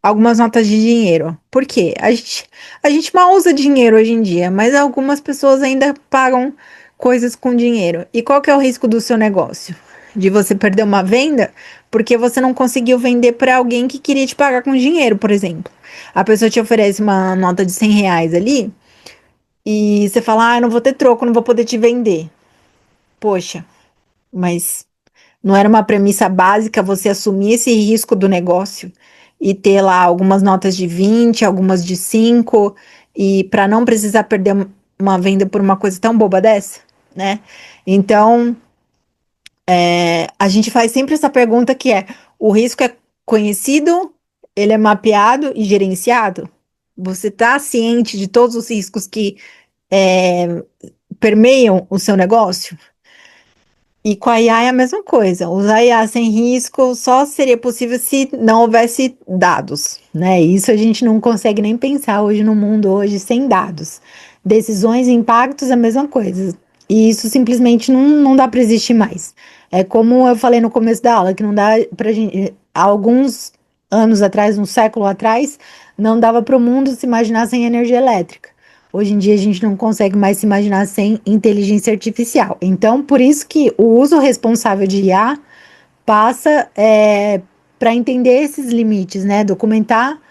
[SPEAKER 1] algumas notas de dinheiro. Por quê? A gente mal usa dinheiro hoje em dia, mas algumas pessoas ainda pagam coisas com dinheiro. E qual que é o risco do seu negócio? De você perder uma venda porque você não conseguiu vender para alguém que queria te pagar com dinheiro, por exemplo. A pessoa te oferece uma nota de R$ 100 ali e você fala, ah, eu não vou ter troco, não vou poder te vender. Poxa, mas não era uma premissa básica você assumir esse risco do negócio e ter lá algumas notas de 20, algumas de 5 e para não precisar perder uma venda por uma coisa tão boba dessa, né? Então, a gente faz sempre essa pergunta que é: o risco é conhecido, ele é mapeado e gerenciado? Você está ciente de todos os riscos que permeiam o seu negócio? E com a IA é a mesma coisa. Usar IA sem risco só seria possível se não houvesse dados, né? Isso a gente não consegue nem pensar hoje no mundo hoje sem dados. Decisões e impactos é a mesma coisa. E isso simplesmente não dá para existir mais. É como eu falei no começo da aula, que não dá pra gente. Alguns. anos atrás, um século atrás, não dava para o mundo se imaginar sem energia elétrica. Hoje em dia a gente não consegue mais se imaginar sem inteligência artificial. Então, por isso que o uso responsável de IA passa para entender esses limites, né? Documentar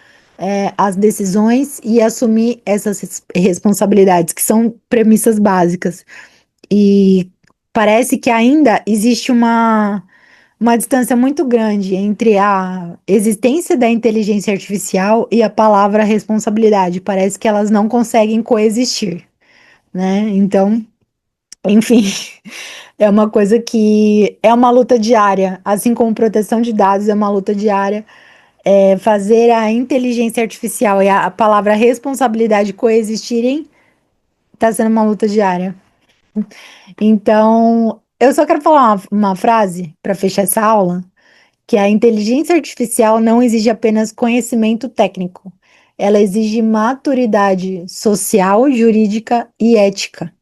[SPEAKER 1] as decisões e assumir essas responsabilidades, que são premissas básicas. E parece que ainda existe uma distância muito grande entre a existência da inteligência artificial e a palavra responsabilidade. Parece que elas não conseguem coexistir, né? Então, enfim, é uma coisa que é uma luta diária, assim como proteção de dados é uma luta diária. Fazer a inteligência artificial e a palavra responsabilidade coexistirem está sendo uma luta diária. Então, eu só quero falar uma frase para fechar essa aula, que a inteligência artificial não exige apenas conhecimento técnico, ela exige maturidade social, jurídica e ética,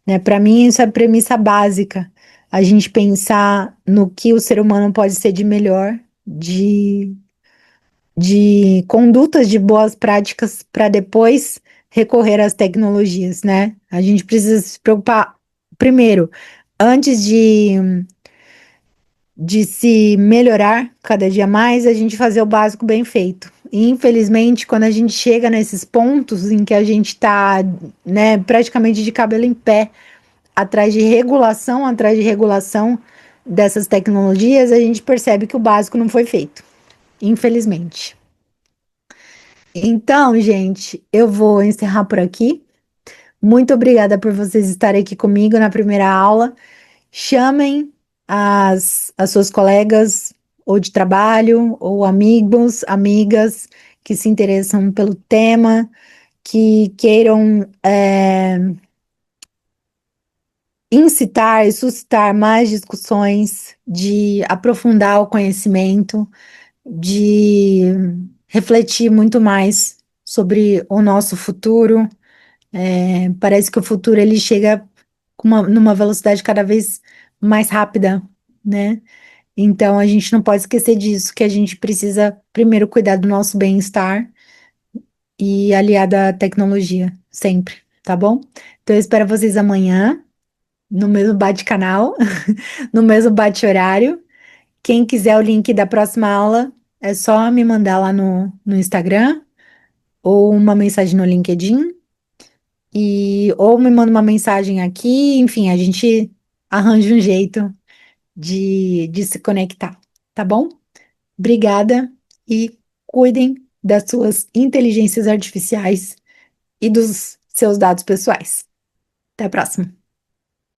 [SPEAKER 1] né? Para mim, isso é a premissa básica. A gente pensar no que o ser humano pode ser de melhor, de condutas de boas práticas para depois recorrer às tecnologias, né? A gente precisa se preocupar primeiro, antes de se melhorar cada dia mais, a gente fazer o básico bem feito. E, infelizmente, quando a gente chega nesses pontos em que a gente está, né, praticamente de cabelo em pé, atrás de regulação dessas tecnologias, a gente percebe que o básico não foi feito, infelizmente. Então, gente, eu vou encerrar por aqui. Muito obrigada por vocês estarem aqui comigo na primeira aula. Chamem as suas colegas ou de trabalho, ou amigos, amigas que se interessam pelo tema, que queiram incitar e suscitar mais discussões, de aprofundar o conhecimento, de refletir muito mais sobre o nosso futuro. Parece que o futuro ele chega numa velocidade cada vez mais rápida, né? Então a gente não pode esquecer disso, que a gente precisa primeiro cuidar do nosso bem-estar e aliar à tecnologia, sempre, tá bom? Então eu espero vocês amanhã, no mesmo bate-canal, no mesmo bate-horário. Quem quiser o link da próxima aula, é só me mandar lá no Instagram ou uma mensagem no LinkedIn. Ou me manda uma mensagem aqui, enfim, a gente arranja um jeito de se conectar, tá bom? Obrigada e cuidem das suas inteligências artificiais e dos seus dados pessoais. Até a próxima.